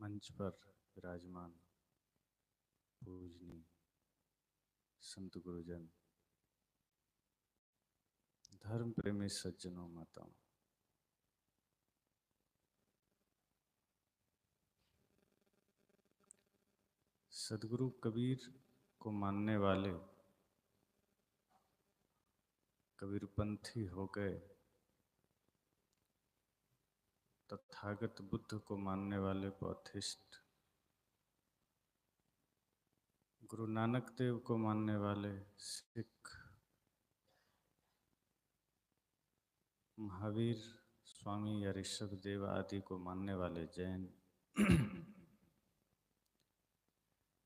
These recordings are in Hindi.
मंच पर विराजमान पूजनीय संत गुरुजन, धर्म प्रेमी सज्जनों, माताओं, सदगुरु कबीर को मानने वाले कबीरपंथी हो गए, तथागत बुद्ध को मानने वाले बौद्धिस्ट, गुरु नानक देव को मानने वाले सिख, महावीर स्वामी या ऋषभ देव आदि को मानने वाले जैन,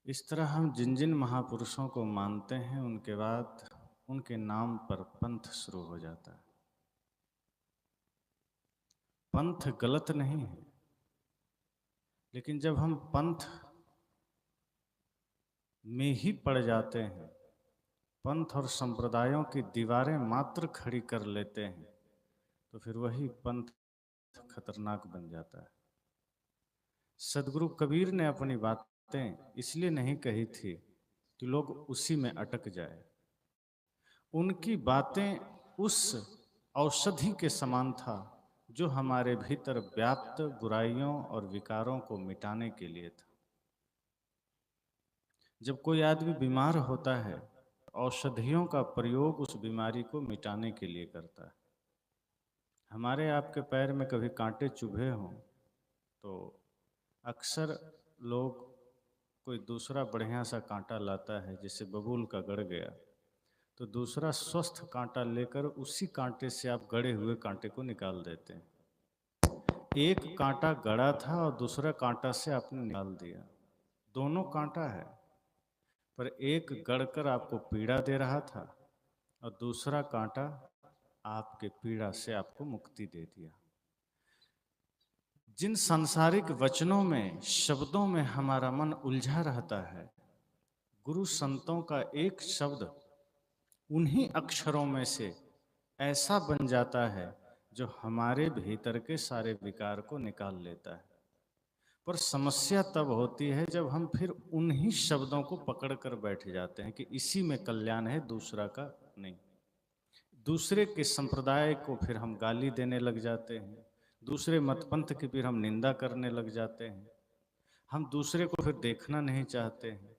इस तरह हम जिन जिन महापुरुषों को मानते हैं उनके बाद उनके नाम पर पंथ शुरू हो जाता है। पंथ गलत नहीं है, लेकिन जब हम पंथ में ही पड़ जाते हैं, पंथ और संप्रदायों की दीवारें मात्र खड़ी कर लेते हैं, तो फिर वही पंथ खतरनाक बन जाता है। सदगुरु कबीर ने अपनी बातें इसलिए नहीं कही थी कि लोग उसी में अटक जाए। उनकी बातें उस औषधि के समान था जो हमारे भीतर व्याप्त बुराइयों और विकारों को मिटाने के लिए था। जब कोई आदमी बीमार होता है, औषधियों का प्रयोग उस बीमारी को मिटाने के लिए करता है। हमारे आपके पैर में कभी कांटे चुभे हों तो अक्सर लोग कोई दूसरा बढ़िया सा कांटा लाता है, जैसे बबूल का गड़ गया तो दूसरा स्वस्थ कांटा लेकर उसी कांटे से आप गड़े हुए कांटे को निकाल देते हैं। एक कांटा गड़ा था और दूसरा कांटा से आपने निकाल दिया, दोनों कांटा है, पर एक गड़कर आपको पीड़ा दे रहा था और दूसरा कांटा आपके पीड़ा से आपको मुक्ति दे दिया। जिन सांसारिक वचनों में, शब्दों में हमारा मन उलझा रहता है, गुरु संतों का एक शब्द उन्हीं अक्षरों में से ऐसा बन जाता है जो हमारे भीतर के सारे विकार को निकाल लेता है। पर समस्या तब होती है जब हम फिर उन्हीं शब्दों को पकड़ कर बैठ जाते हैं कि इसी में कल्याण है, दूसरा का नहीं। दूसरे के संप्रदाय को फिर हम गाली देने लग जाते हैं, दूसरे मतपंथ की फिर हम निंदा करने लग जाते हैं, हम दूसरे को फिर देखना नहीं चाहते हैं।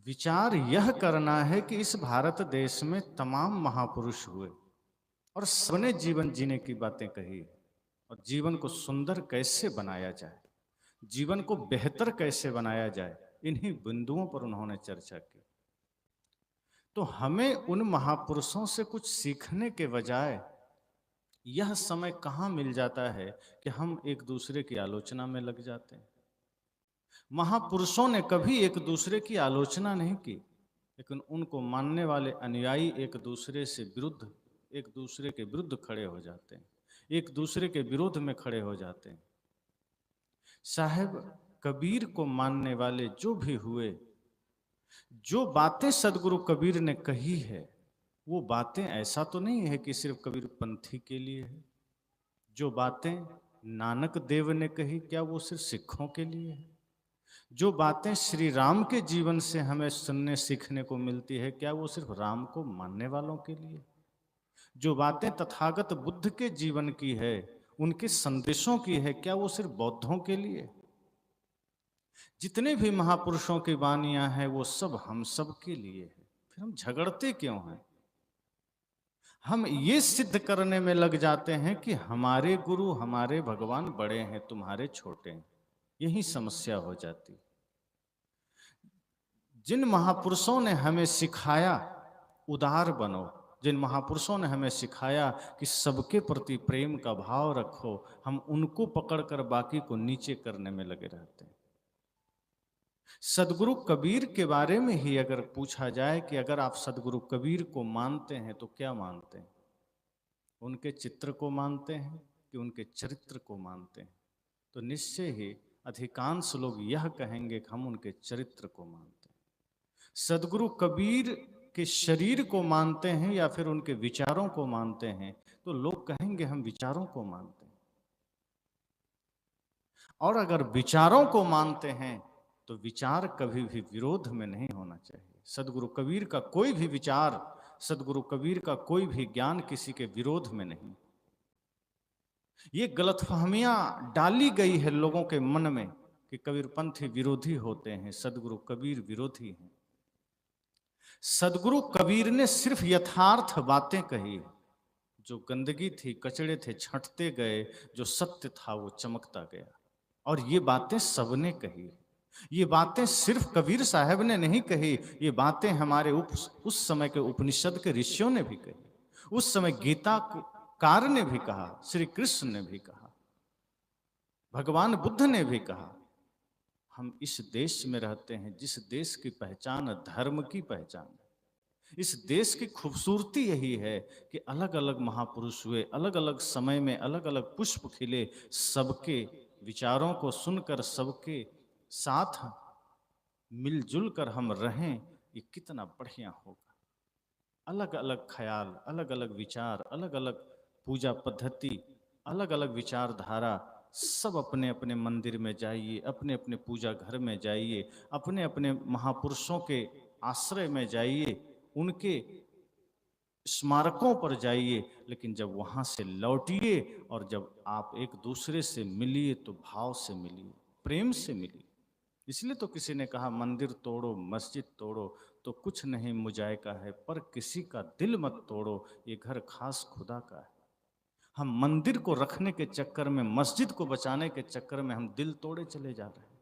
विचार यह करना है कि इस भारत देश में तमाम महापुरुष हुए और सबने जीवन जीने की बातें कही और जीवन को सुंदर कैसे बनाया जाए, जीवन को बेहतर कैसे बनाया जाए, इन्हीं बिंदुओं पर उन्होंने चर्चा की। तो हमें उन महापुरुषों से कुछ सीखने के बजाय यह समय कहाँ मिल जाता है कि हम एक दूसरे की आलोचना में लग जाते हैं। महापुरुषों ने कभी एक दूसरे की आलोचना नहीं की, लेकिन उनको मानने वाले अनुयायी एक दूसरे के विरुद्ध खड़े हो जाते हैं, एक दूसरे के विरोध में खड़े हो जाते हैं। साहेब कबीर को मानने वाले जो भी हुए, जो बातें सदगुरु कबीर ने कही है, वो बातें ऐसा तो नहीं है कि सिर्फ कबीर पंथी के लिए है। जो बातें नानक देव ने कही, क्या वो सिर्फ सिखों के लिए है? जो बातें श्री राम के जीवन से हमें सुनने सीखने को मिलती है, क्या वो सिर्फ राम को मानने वालों के लिए? जो बातें तथागत बुद्ध के जीवन की है, उनके संदेशों की है, क्या वो सिर्फ बौद्धों के लिए? जितने भी महापुरुषों की वानियां हैं वो सब हम सब के लिए है। फिर हम झगड़ते क्यों हैं? हम ये सिद्ध करने में लग जाते हैं कि हमारे गुरु, हमारे भगवान बड़े हैं, तुम्हारे छोटे हैं। यही समस्या हो जाती। जिन महापुरुषों ने हमें सिखाया उदार बनो, जिन महापुरुषों ने हमें सिखाया कि सबके प्रति प्रेम का भाव रखो, हम उनको पकड़कर बाकी को नीचे करने में लगे रहते हैं। सदगुरु कबीर के बारे में ही अगर पूछा जाए कि अगर आप सदगुरु कबीर को मानते हैं तो क्या मानते हैं? उनके चित्र को मानते हैं कि उनके चरित्र को मानते हैं? तो निश्चय ही अधिकांश लोग यह कहेंगे कि हम उनके चरित्र को मानते हैं। सदगुरु कबीर के शरीर को मानते हैं या फिर उनके विचारों को मानते हैं? तो लोग कहेंगे हम विचारों को मानते हैं। और अगर विचारों को मानते हैं तो विचार कभी भी विरोध में नहीं होना चाहिए। सदगुरु कबीर का कोई भी विचार, सदगुरु कबीर का कोई भी ज्ञान किसी के विरोध में नहीं। ये गलतफहमियां डाली गई है लोगों के मन में कि कबीरपंथी विरोधी होते हैं, सदगुरु कबीर विरोधी हैं। सदगुरु कबीर ने सिर्फ यथार्थ बातें कही है। जो गंदगी थी, कचड़े थे, छंटते गए, जो सत्य था वो चमकता गया। और ये बातें सबने कही। ये बातें सिर्फ कबीर साहब ने नहीं कही, ये बातें हमारे उस समय के उपनिषद के ऋषियों ने भी कही। उस समय गीता कार ने भी कहा, श्री कृष्ण ने भी कहा, भगवान बुद्ध ने भी कहा। हम इस देश में रहते हैं जिस देश की पहचान धर्म की पहचान है। इस देश की खूबसूरती यही है कि अलग अलग महापुरुष हुए, अलग अलग समय में अलग अलग पुष्प खिले। सबके विचारों को सुनकर, सबके साथ मिलजुल कर हम रहें, ये कितना बढ़िया होगा। अलग अलग ख्याल, अलग अलग विचार, अलग अलग पूजा पद्धति, अलग अलग विचारधारा, सब अपने अपने मंदिर में जाइए, अपने अपने पूजा घर में जाइए, अपने अपने महापुरुषों के आश्रय में जाइए, उनके स्मारकों पर जाइए। लेकिन जब वहां से लौटिए और जब आप एक दूसरे से मिलिए तो भाव से मिलिए, प्रेम से मिलिए। इसलिए तो किसी ने कहा मंदिर तोड़ो, मस्जिद तोड़ो तो कुछ नहीं मुजायका है, पर किसी का दिल मत तोड़ो, ये घर खास खुदा का है। हम मंदिर को रखने के चक्कर में, मस्जिद को बचाने के चक्कर में हम दिल तोड़े चले जा रहे हैं।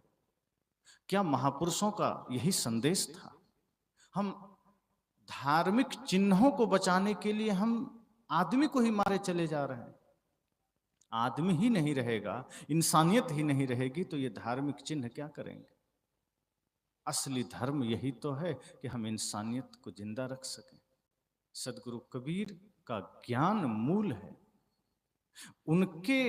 क्या महापुरुषों का यही संदेश था? हम धार्मिक चिन्हों को बचाने के लिए हम आदमी को ही मारे चले जा रहे हैं। आदमी ही नहीं रहेगा, इंसानियत ही नहीं रहेगी तो ये धार्मिक चिन्ह क्या करेंगे? असली धर्म यही तो है कि हम इंसानियत को जिंदा रख सकें। सदगुरु कबीर का ज्ञान मूल है। उनके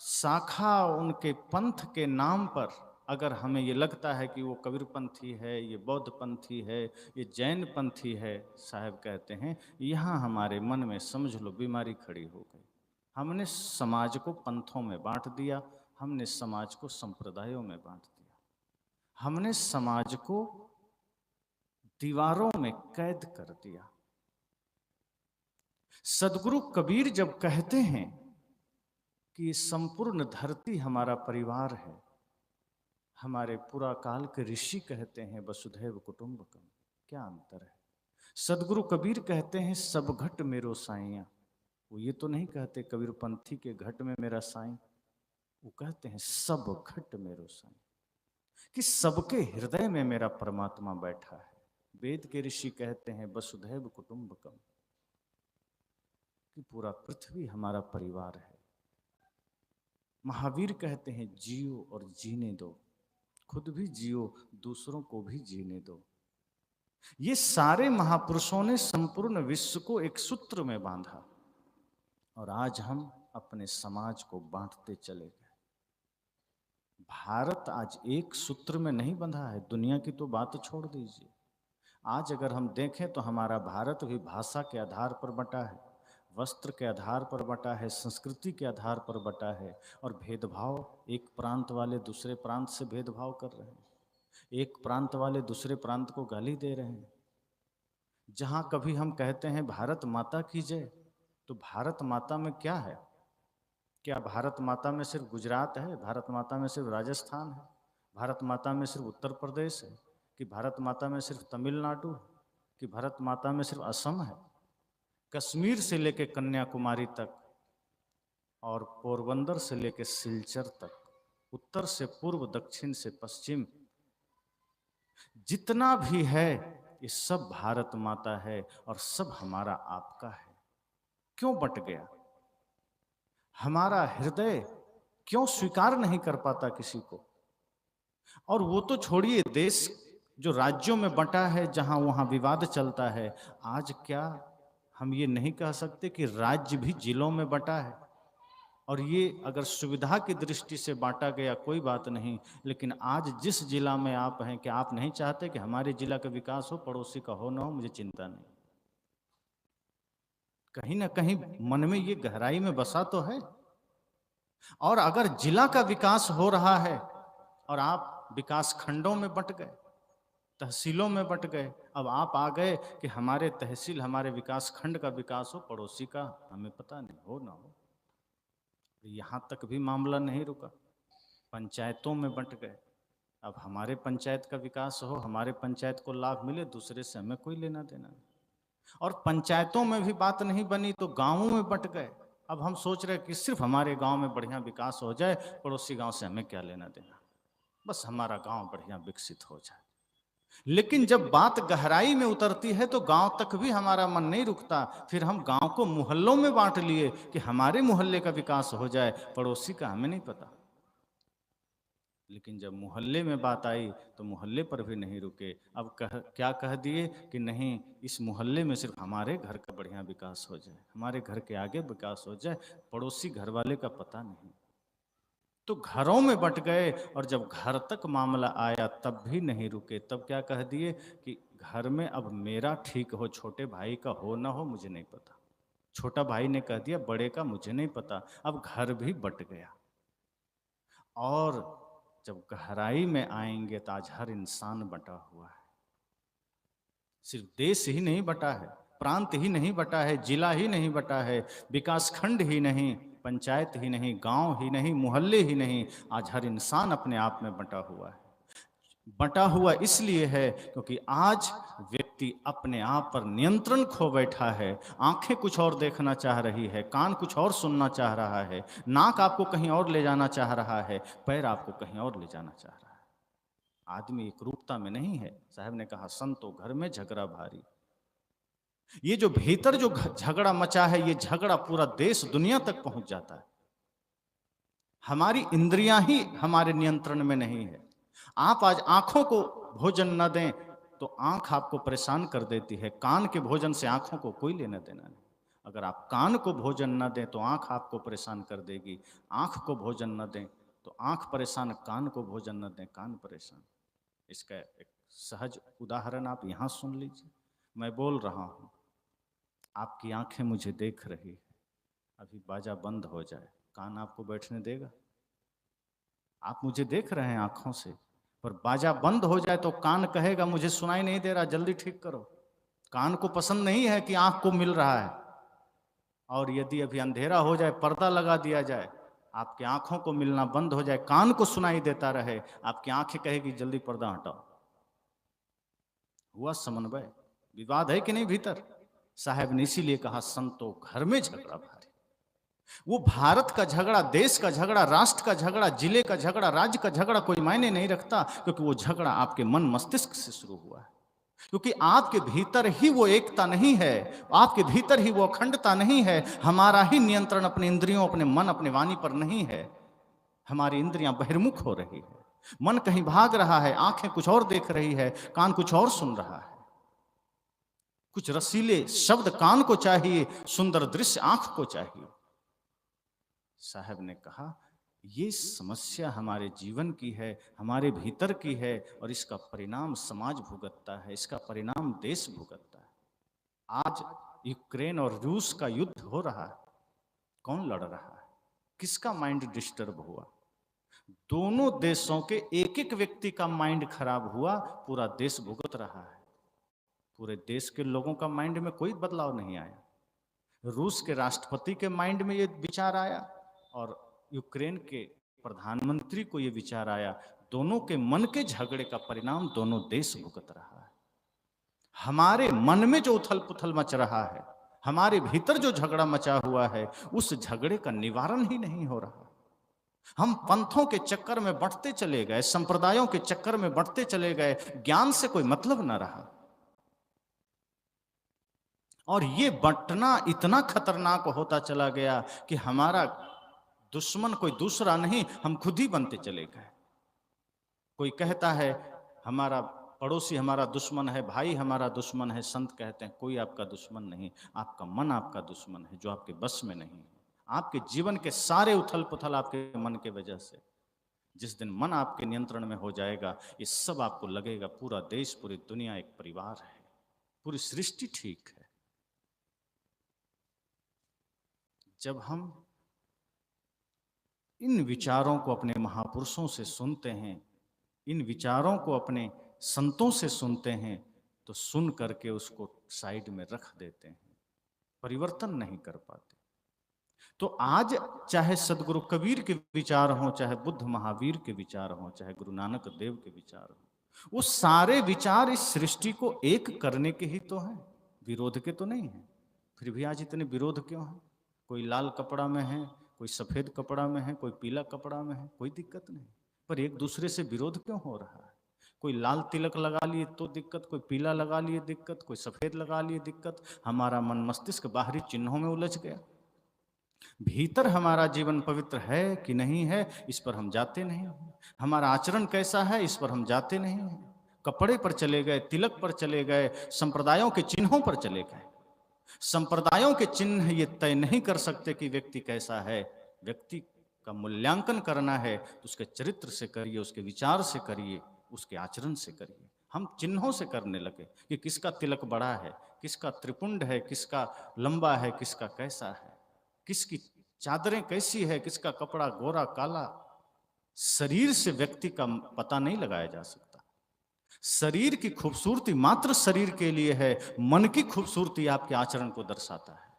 शाखा, उनके पंथ के नाम पर अगर हमें ये लगता है कि वो कबीर पंथी है, ये बौद्ध पंथी है, ये जैन पंथी है, साहब कहते हैं यहाँ हमारे मन में समझ लो बीमारी खड़ी हो गई। हमने समाज को पंथों में बांट दिया, हमने समाज को संप्रदायों में बांट दिया, हमने समाज को दीवारों में कैद कर दिया। सदगुरु कबीर जब कहते हैं कि संपूर्ण धरती हमारा परिवार है, हमारे पूरा काल के ऋषि कहते हैं वसुधैव कुटुंबकम, क्या अंतर है? सदगुरु कबीर कहते हैं सब घट मेरो साइया। वो ये तो नहीं कहते कबीर पंथी के घट में मेरा साईं, वो कहते हैं सब घट मेरो साईं, कि सबके हृदय में मेरा परमात्मा बैठा है। वेद के ऋषि कहते हैं वसुधैव कुटुंबकम, कि पूरा पृथ्वी हमारा परिवार है। महावीर कहते हैं जियो और जीने दो, खुद भी जियो, दूसरों को भी जीने दो। ये सारे महापुरुषों ने संपूर्ण विश्व को एक सूत्र में बांधा और आज हम अपने समाज को बांटते चले गए। भारत आज एक सूत्र में नहीं बंधा है, दुनिया की तो बात छोड़ दीजिए। आज अगर हम देखें तो हमारा भारत भी भाषा के आधार पर बटा है, वस्त्र के आधार पर बटा है, संस्कृति के आधार पर बटा है, और भेदभाव, एक प्रांत वाले दूसरे प्रांत से भेदभाव कर रहे हैं, एक प्रांत वाले दूसरे प्रांत को गाली दे रहे हैं। जहां कभी हम कहते हैं भारत माता की जय, तो भारत माता में क्या है? क्या भारत माता में सिर्फ गुजरात है? भारत माता में सिर्फ राजस्थान है? भारत माता में सिर्फ उत्तर प्रदेश है? कि भारत माता में सिर्फ तमिलनाडु है? कि भारत माता में सिर्फ असम है? कश्मीर से लेकर कन्याकुमारी तक और पोरबंदर से लेकर सिलचर तक, उत्तर से पूर्व, दक्षिण से पश्चिम, जितना भी है ये सब भारत माता है और सब हमारा आपका है। क्यों बट गया? हमारा हृदय क्यों स्वीकार नहीं कर पाता किसी को? और वो तो छोड़िए, देश जो राज्यों में बंटा है, जहां वहां विवाद चलता है, आज क्या हम ये नहीं कह सकते कि राज्य भी जिलों में बंटा है? और ये अगर सुविधा की दृष्टि से बांटा गया कोई बात नहीं, लेकिन आज जिस जिला में आप हैं, क्या आप नहीं चाहते कि हमारे जिला का विकास हो, पड़ोसी का हो ना हो, मुझे चिंता नहीं। कहीं ना कहीं मन में ये गहराई में बसा तो है। और अगर जिला का विकास हो रहा है और आप विकास खंडों में बंट गए, तहसीलों में बंट गए, अब आप आ गए कि हमारे तहसील, हमारे विकास खंड का विकास हो, पड़ोसी का हमें पता नहीं, हो ना हो। यहाँ तक भी मामला नहीं रुका, पंचायतों में बंट गए। अब हमारे पंचायत का विकास हो, हमारे पंचायत को लाभ मिले, दूसरे से हमें कोई लेना देना नहीं। और पंचायतों में भी बात नहीं बनी तो गांवों में बंट गए। अब हम सोच रहे कि सिर्फ हमारे गांव में बढ़िया विकास हो जाए, पड़ोसी गांव से हमें क्या लेना देना, बस हमारा गांव बढ़िया विकसित हो जाए। लेकिन जब बात गहराई में उतरती है तो गांव तक भी हमारा मन नहीं रुकता। फिर हम गांव को मोहल्लों में बांट लिए कि हमारे मोहल्ले का विकास हो जाए, पड़ोसी का हमें नहीं पता। लेकिन जब मोहल्ले में बात आई तो मोहल्ले पर भी नहीं रुके। अब क्या कह दिए कि नहीं, इस मोहल्ले में सिर्फ हमारे घर का बढ़िया विकास हो जाए, हमारे घर के आगे विकास हो जाए, पड़ोसी घर वाले का पता नहीं। तो घरों में बंट गए। और जब घर तक मामला आया तब भी नहीं रुके। तब क्या कह दिए कि घर में अब मेरा ठीक हो, छोटे भाई का हो ना हो मुझे नहीं पता। छोटा भाई ने कह दिया बड़े का मुझे नहीं पता। अब घर भी बंट गया। और जब गहराई में आएंगे तो आज हर इंसान बटा हुआ है। सिर्फ देश ही नहीं बटा है, प्रांत ही नहीं बटा है, जिला ही नहीं बटा है, विकास खंड ही नहीं, पंचायत ही नहीं, गांव ही नहीं, मोहल्ले ही नहीं, आज हर इंसान अपने आप में बटा हुआ है। बटा हुआ इसलिए है क्योंकि आज व्यक्ति अपने आप पर नियंत्रण खो बैठा है। आंखें कुछ और देखना चाह रही है, कान कुछ और सुनना चाह रहा है, नाक आपको कहीं और ले जाना चाह रहा है, पैर आपको कहीं और ले जाना चाह रहा है। आदमी एक रूपता में नहीं है। साहब ने कहा संतो घर में झगड़ा भारी। ये जो भीतर जो झगड़ा मचा है, ये झगड़ा पूरा देश दुनिया तक पहुंच जाता है। हमारी इंद्रियां ही हमारे नियंत्रण में नहीं है। आप आज आंखों को भोजन न दें तो आंख आपको परेशान कर देती है। कान के भोजन से आंखों को कोई लेना देना नहीं। अगर आप कान को भोजन न दें तो आंख आपको परेशान कर देगी। आंख को भोजन न दें तो आंख परेशान, कान को भोजन न दें कान परेशान। इसका एक सहज उदाहरण आप यहां सुन लीजिए। मैं बोल रहा हूं, आपकी आंखें मुझे देख रही है, अभी बाजा बंद हो जाए, कान आपको बैठने देगा? आप मुझे देख रहे हैं आंखों से, पर बाजा बंद हो जाए तो कान कहेगा मुझे सुनाई नहीं दे रहा, जल्दी ठीक करो। कान को पसंद नहीं है कि आंख को मिल रहा है। और यदि अभी अंधेरा हो जाए, पर्दा लगा दिया जाए, आपकी आंखों को मिलना बंद हो जाए, कान को सुनाई देता रहे, आपकी आंखें कहेगी जल्दी पर्दा हटाओ। हुआ समन्वय। विवाद है कि नहीं भीतर? साहब ने इसीलिए कहा संतो घर में झगड़ा भारी। वो भारत का झगड़ा, देश का झगड़ा, राष्ट्र का झगड़ा, जिले का झगड़ा, राज्य का झगड़ा कोई मायने नहीं रखता, क्योंकि वो झगड़ा आपके मन मस्तिष्क से शुरू हुआ है। क्योंकि आपके भीतर ही वो एकता नहीं है, आपके भीतर ही वो अखंडता नहीं है। हमारा ही नियंत्रण अपने इंद्रियों, अपने मन, अपने वाणी पर नहीं है। हमारी इंद्रियां बहिर्मुख हो रही है, मन कहीं भाग रहा है, आंखें कुछ और देख रही है, कान कुछ और सुन रहा है। कुछ रसीले शब्द कान को चाहिए, सुंदर दृश्य आंख को चाहिए। साहब ने कहा ये समस्या हमारे जीवन की है, हमारे भीतर की है, और इसका परिणाम समाज भुगतता है, इसका परिणाम देश भुगतता है। आज यूक्रेन और रूस का युद्ध हो रहा है, कौन लड़ रहा है? किसका माइंड डिस्टर्ब हुआ? दोनों देशों के एक एक व्यक्ति का माइंड खराब हुआ, पूरा देश भुगत रहा है। पूरे देश के लोगों का माइंड में कोई बदलाव नहीं आया। रूस के राष्ट्रपति के माइंड में ये विचार आया और यूक्रेन के प्रधानमंत्री को ये विचार आया। दोनों के मन के झगड़े का परिणाम दोनों देश भुगत रहा है। हमारे मन में जो उथल पुथल मच रहा है, हमारे भीतर जो झगड़ा मचा हुआ है, उस झगड़े का निवारण ही नहीं हो रहा। हम पंथों के चक्कर में बढ़ते चले गए, संप्रदायों के चक्कर में बढ़ते चले गए, ज्ञान से कोई मतलब न रहा। और ये बंटना इतना खतरनाक होता चला गया कि हमारा दुश्मन कोई दूसरा नहीं, हम खुद ही बनते चले गए। कोई कहता है हमारा पड़ोसी हमारा दुश्मन है, भाई हमारा दुश्मन है। संत कहते हैं कोई आपका दुश्मन नहीं, आपका मन आपका दुश्मन है, जो आपके बस में नहीं है। आपके जीवन के सारे उथल पुथल आपके मन के वजह से। जिस दिन मन आपके नियंत्रण में हो जाएगा, ये सब आपको लगेगा पूरा देश, पूरी दुनिया एक परिवार है, पूरी सृष्टि ठीक है। जब हम इन विचारों को अपने महापुरुषों से सुनते हैं, इन विचारों को अपने संतों से सुनते हैं, तो सुन करके उसको साइड में रख देते हैं, परिवर्तन नहीं कर पाते। तो आज चाहे सदगुरु कबीर के विचार हों, चाहे बुद्ध महावीर के विचार हों, चाहे गुरु नानक देव के विचार हों, वो सारे विचार इस सृष्टि को एक करने के ही तो हैं, विरोध के तो नहीं है। फिर भी आज इतने विरोध क्यों हैं? कोई लाल कपड़ा में है, कोई सफेद कपड़ा में है, कोई पीला कपड़ा में है, कोई दिक्कत नहीं, पर एक दूसरे से विरोध क्यों हो रहा है? कोई लाल तिलक लगा लिए तो दिक्कत, कोई पीला लगा लिए दिक्कत, कोई सफेद लगा लिए दिक्कत। हमारा मन मस्तिष्क बाहरी चिन्हों में उलझ गया। भीतर हमारा जीवन पवित्र है कि नहीं है, इस पर हम जाते नहीं। हमारा आचरण कैसा है, इस पर हम जाते नहीं हैं। कपड़े पर चले गए, तिलक पर चले गए, संप्रदायों के चिन्हों पर चले गए। संप्रदायों के चिन्ह ये तय नहीं कर सकते कि व्यक्ति कैसा है। व्यक्ति का मूल्यांकन करना है तो उसके चरित्र से करिए, उसके विचार से करिए, उसके आचरण से करिए। हम चिन्हों से करने लगे कि किसका तिलक बड़ा है, किसका त्रिपुंड है, किसका लंबा है, किसका कैसा है, किसकी चादरें कैसी है, किसका कपड़ा गोरा काला। शरीर से व्यक्ति का पता नहीं लगाया जा सकता। शरीर की खूबसूरती मात्र शरीर के लिए है, मन की खूबसूरती आपके आचरण को दर्शाता है।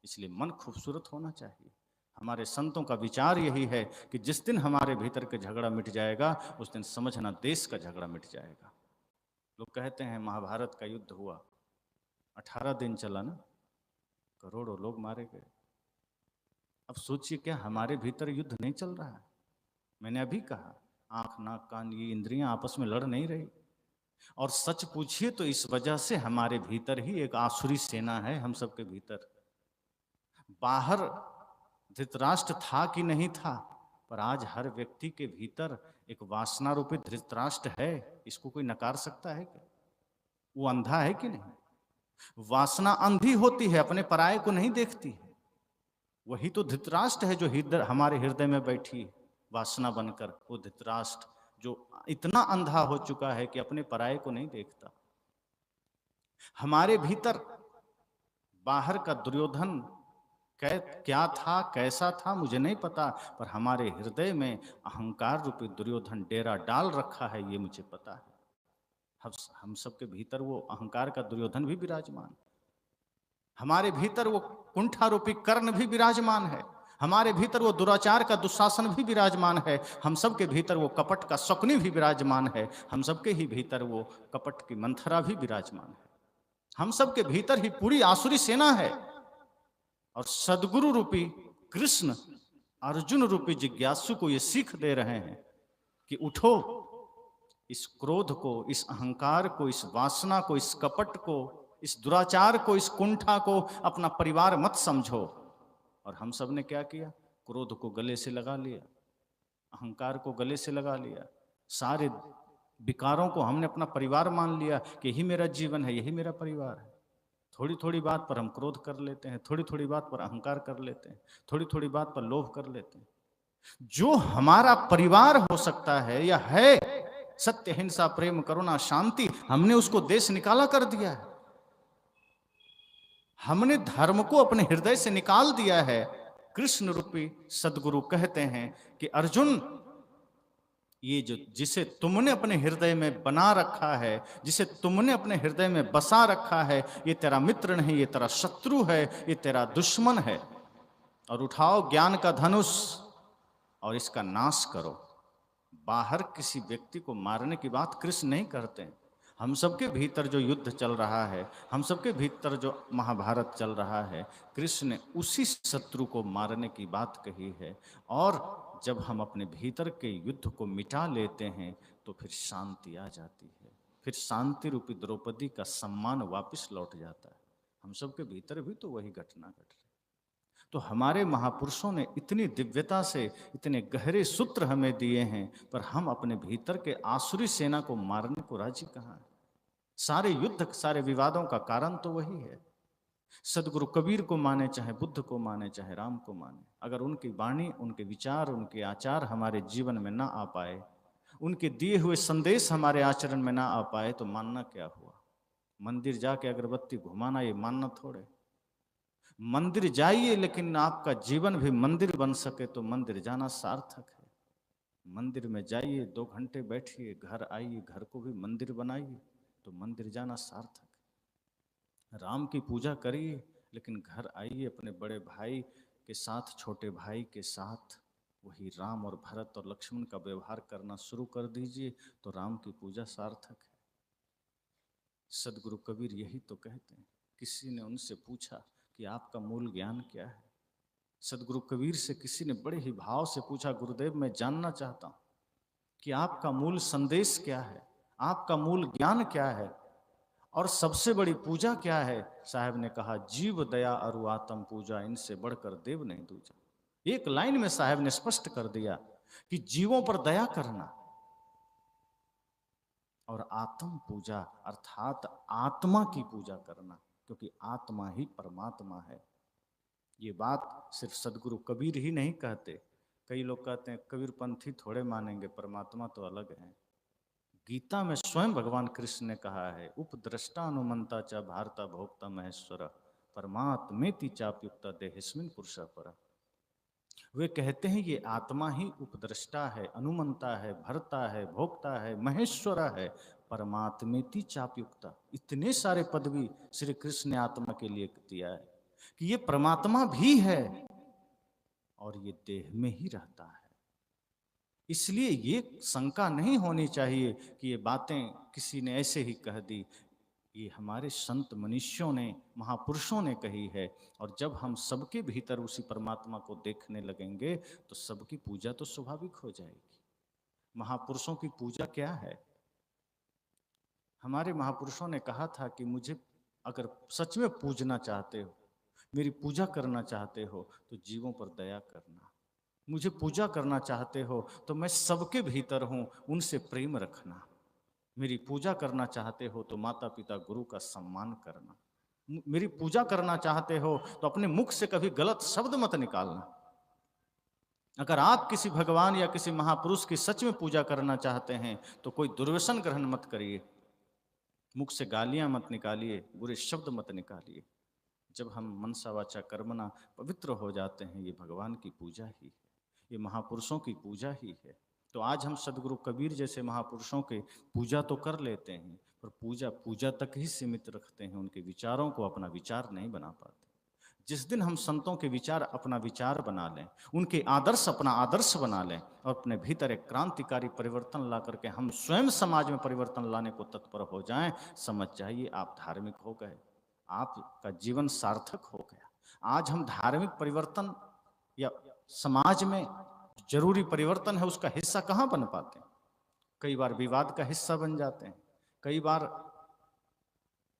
इसलिए मन खूबसूरत होना चाहिए। हमारे संतों का विचार यही है कि जिस दिन हमारे भीतर के झगड़ा मिट जाएगा, उस दिन समझना देश का झगड़ा मिट जाएगा। लोग कहते हैं महाभारत का युद्ध हुआ, 18 दिन चला ना, करोड़ों लोग मारे गए। अब सोचिए क्या हमारे भीतर युद्ध नहीं चल रहा है? मैंने अभी कहा, आंख नाक कान ये इंद्रियां आपस में लड़ नहीं रही। और सच पूछिए तो इस वजह से हमारे भीतर ही एक आसुरी सेना है, हम सबके भीतर। बाहर धृतराष्ट्र था कि नहीं था, पर आज हर व्यक्ति के भीतर एक वासना रूपी धृतराष्ट्र है। इसको कोई नकार सकता है क्या? वो अंधा है कि नहीं? वासना अंधी होती है, अपने पराये को नहीं देखती है। वही तो धृतराष्ट्र है जो हमारे हृदय में बैठी वासना बनकर। वो धृतराष्ट्र जो इतना अंधा हो चुका है कि अपने पराये को नहीं देखता। हमारे भीतर बाहर का दुर्योधन क्या था, कैसा था, मुझे नहीं पता, पर हमारे हृदय में अहंकार रूपी दुर्योधन डेरा डाल रखा है, ये मुझे पता है। हम सबके भीतर वो अहंकार का दुर्योधन भी विराजमान। हमारे भीतर वो कुंठा रूपी कर्ण भी विराजमान है। हमारे भीतर वो दुराचार का दुशासन भी विराजमान है। हम सबके भीतर वो कपट का शकुनी भी विराजमान है। हम सबके ही भीतर वो कपट की मंथरा भी विराजमान है। हम सबके भीतर ही पूरी आसुरी सेना है। और सदगुरु रूपी कृष्ण अर्जुन रूपी जिज्ञासु को ये सीख दे रहे हैं कि उठो, इस क्रोध को, इस अहंकार को, इस वासना को, इस कपट को, इस दुराचार को, इस कुंठा को अपना परिवार मत समझो। और हम सब ने क्या किया? क्रोध को गले से लगा लिया, अहंकार को गले से लगा लिया, सारे विकारों को हमने अपना परिवार मान लिया कि यही मेरा जीवन है, यही मेरा परिवार है। थोड़ी थोड़ी बात पर हम क्रोध कर लेते हैं, थोड़ी थोड़ी बात पर अहंकार कर लेते हैं, थोड़ी थोड़ी बात पर लोभ कर लेते हैं। जो हमारा परिवार हो सकता है या है, सत्य हिंसा प्रेम करुणा शांति, हमने उसको देश निकाला कर दिया है। हमने धर्म को अपने हृदय से निकाल दिया है। कृष्ण रूपी सदगुरु कहते हैं कि अर्जुन, ये जो जिसे तुमने अपने हृदय में बना रखा है, जिसे तुमने अपने हृदय में बसा रखा है, ये तेरा मित्र नहीं, ये तेरा शत्रु है, ये तेरा दुश्मन है। और उठाओ ज्ञान का धनुष और इसका नाश करो। बाहर किसी व्यक्ति को मारने की बात कृष्ण नहीं करते। हम सबके भीतर जो युद्ध चल रहा है, हम सबके भीतर जो महाभारत चल रहा है, कृष्ण ने उसी शत्रु को मारने की बात कही है। और जब हम अपने भीतर के युद्ध को मिटा लेते हैं तो फिर शांति आ जाती है, फिर शांति रूपी द्रौपदी का सम्मान वापस लौट जाता है। हम सबके भीतर भी तो वही घटना घट रही। तो हमारे महापुरुषों ने इतनी दिव्यता से इतने गहरे सूत्र हमें दिए हैं, पर हम अपने भीतर के आसुरी सेना को मारने को राजी कहाँ है? सारे युद्ध, सारे विवादों का कारण तो वही है। सदगुरु कबीर को माने, चाहे बुद्ध को माने, चाहे राम को माने, अगर उनकी वाणी, उनके विचार, उनके आचार हमारे जीवन में ना आ पाए, उनके दिए हुए संदेश हमारे आचरण में ना आ पाए, तो मानना क्या हुआ? मंदिर जाके अगरबत्ती घुमाना ये मानना थोड़े। मंदिर जाइए, लेकिन आपका जीवन भी मंदिर बन सके तो मंदिर जाना सार्थक है। मंदिर में जाइए, 2 घंटे बैठिए, घर आइए, घर को भी मंदिर बनाइए तो मंदिर जाना सार्थक है। राम की पूजा करिए, लेकिन घर आइए, अपने बड़े भाई के साथ, छोटे भाई के साथ वही राम और भरत और लक्ष्मण का व्यवहार करना शुरू कर दीजिए तो राम की पूजा सार्थक है। सदगुरु कबीर यही तो कहते हैं। किसी ने उनसे पूछा कि आपका मूल ज्ञान क्या है। सदगुरु कबीर से किसी ने बड़े ही भाव से पूछा, गुरुदेव मैं जानना चाहता हूं कि आपका मूल संदेश क्या है, आपका मूल ज्ञान क्या है और सबसे बड़ी पूजा क्या है। साहब ने कहा, जीव दया अरु आत्म पूजा, इनसे बढ़कर देव नहीं दूजा। एक लाइन में साहब ने स्पष्ट कर दिया कि जीवों पर दया करना और आत्म पूजा अर्थात आत्मा की पूजा करना, क्योंकि आत्मा ही परमात्मा है। ये बात सिर्फ सदगुरु कबीर ही नहीं कहते। कई लोग कहते हैं कबीर पंथी थोड़े मानेंगे, परमात्मा तो अलग है। गीता में स्वयं भगवान कृष्ण ने कहा है, उपद्रष्टा अनुमंता च भारता भोक्ता महेश्वर परमात्मेति चाप्युक्ता देहिस्मिन् पुरुष पर। वे कहते हैं ये आत्मा ही उपद्रष्टा है, अनुमंता है, भरता है, भोक्ता है, महेश्वर है, परमात्मेति चाप्युक्ता। इतने सारे पदवी श्री कृष्ण ने आत्मा के लिए दिया है कि ये परमात्मा भी है और ये देह में ही रहता है। इसलिए ये शंका नहीं होनी चाहिए कि ये बातें किसी ने ऐसे ही कह दी। ये हमारे संत मनुष्यों ने, महापुरुषों ने कही है। और जब हम सबके भीतर उसी परमात्मा को देखने लगेंगे तो सबकी पूजा तो स्वाभाविक हो जाएगी। महापुरुषों की पूजा क्या है? हमारे महापुरुषों ने कहा था कि मुझे अगर सच में पूजना चाहते हो, मेरी पूजा करना चाहते हो तो जीवों पर दया करना। मुझे पूजा करना चाहते हो तो मैं सबके भीतर हूं, उनसे प्रेम रखना। मेरी पूजा करना चाहते हो तो माता पिता गुरु का सम्मान करना। मेरी पूजा करना चाहते हो तो अपने मुख से कभी गलत शब्द मत निकालना। अगर आप किसी भगवान या किसी महापुरुष की सच में पूजा करना चाहते हैं तो कोई दुर्व्यसन ग्रहण मत करिए, मुख से गालियां मत निकालिए, बुरे शब्द मत निकालिए। जब हम मनसा वाचा कर्मणा पवित्र हो जाते हैं, ये भगवान की पूजा ही है, ये महापुरुषों की पूजा ही है। तो आज हम सदगुरु कबीर जैसे महापुरुषों के पूजा तो कर लेते हैं, पर पूजा पूजा तक ही सीमित रखते हैं, उनके विचारों को अपना विचार नहीं बना पाते। जिस दिन हम संतों के विचार अपना विचार बना लें, उनके आदर्श अपना आदर्श बना लें और अपने भीतर एक क्रांतिकारी परिवर्तन ला करके हम स्वयं समाज में परिवर्तन लाने को तत्पर हो जाएं, समझ जाइए आप धार्मिक हो गए, आपका जीवन सार्थक हो गया। आज हम धार्मिक परिवर्तन या समाज में जरूरी परिवर्तन है उसका हिस्सा कहाँ बन पाते हैं? कई बार विवाद का हिस्सा बन जाते हैं, कई बार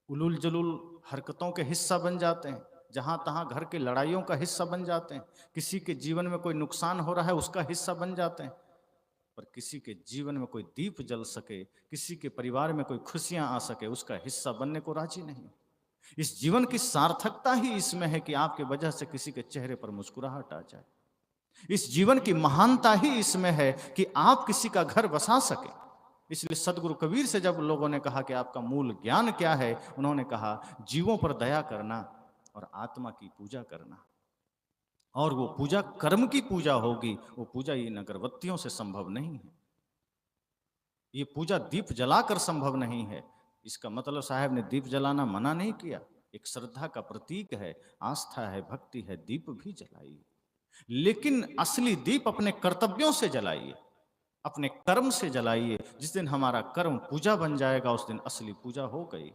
उलूल जलूल हरकतों के हिस्सा बन जाते हैं, जहां तहां घर की लड़ाइयों का हिस्सा बन जाते हैं, किसी के जीवन में कोई नुकसान हो रहा है उसका हिस्सा बन जाते हैं। पर किसी के जीवन में कोई दीप जल सके, किसी के परिवार में कोई खुशियां आ सके, उसका हिस्सा बनने को राजी नहीं। इस जीवन की सार्थकता ही इसमें है कि आपके वजह से किसी के चेहरे पर मुस्कुराहट आ जाए। इस जीवन की महानता ही इसमें है कि आप किसी का घर बसा सके। इसलिए सदगुरु कबीर से जब लोगों ने कहा कि आपका मूल ज्ञान क्या है, उन्होंने कहा जीवों पर दया करना और आत्मा की पूजा करना। और वो पूजा कर्म की पूजा होगी, वो पूजा इन अगरबत्तियों से संभव नहीं है, ये पूजा दीप जलाकर संभव नहीं है। इसका मतलब साहब ने दीप जलाना मना नहीं किया, एक श्रद्धा का प्रतीक है, आस्था है, भक्ति है, दीप भी जलाइए, लेकिन असली दीप अपने कर्तव्यों से जलाइए, अपने कर्म से जलाइए। जिस दिन हमारा कर्म पूजा बन जाएगा उस दिन असली पूजा हो गई।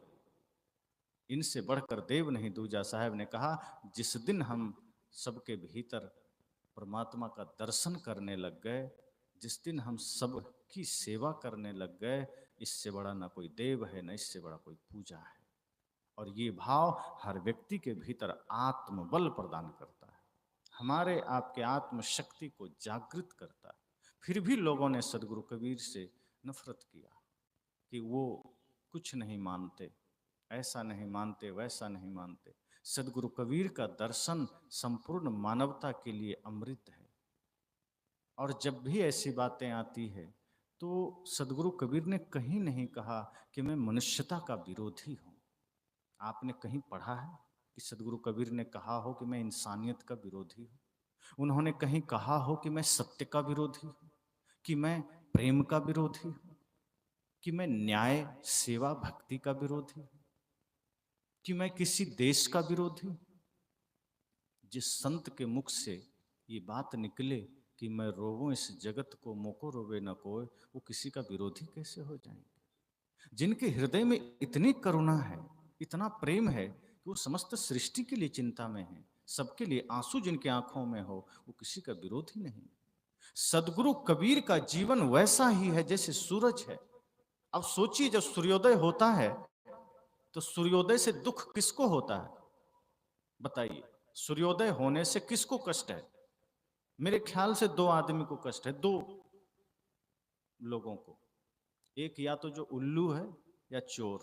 इनसे बढ़कर देव नहीं दूजा, साहब ने कहा जिस दिन हम सबके भीतर परमात्मा का दर्शन करने लग गए, जिस दिन हम सब की सेवा करने लग गए, इससे बड़ा ना कोई देव है, ना इससे बड़ा कोई पूजा है। और ये भाव हर व्यक्ति के भीतर आत्मबल प्रदान करता है, हमारे आपके आत्मशक्ति को जागृत करता है। फिर भी लोगों ने सदगुरु कबीर से नफरत किया कि वो कुछ नहीं मानते, ऐसा नहीं मानते, वैसा नहीं मानते। सदगुरु कबीर का दर्शन संपूर्ण मानवता के लिए अमृत है। और जब भी ऐसी बातें आती है तो सदगुरु कबीर ने कहीं नहीं कहा कि मैं मनुष्यता का विरोधी हूं। आपने कहीं पढ़ा है कि सदगुरु कबीर ने कहा हो कि मैं इंसानियत का विरोधी हूँ, उन्होंने कहीं कहा हो कि मैं सत्य का विरोधी हूँ, कि मैं प्रेम का विरोधी हूँ, कि मैं न्याय सेवा भक्ति का विरोधी हूँ, कि मैं किसी देश का विरोधी हूँ। जिस संत के मुख से ये बात निकले कि मैं रोवूं इस जगत को मोको रोवे न कोय, वो किसी का विरोधी कैसे हो जाएंगे? जिनके हृदय में इतनी करुणा है, इतना प्रेम है कि वो समस्त सृष्टि के लिए चिंता में है, सबके लिए आंसू जिनके आंखों में हो, वो किसी का विरोधी नहीं। सदगुरु कबीर का जीवन वैसा ही है जैसे सूरज है। अब सोचिए, जब सूर्योदय होता है तो सूर्योदय से दुख किसको होता है? बताइए, सूर्योदय होने से किसको कष्ट है? मेरे ख्याल से दो आदमी को कष्ट है, दो लोगों को। एक या तो जो उल्लू है या चोर,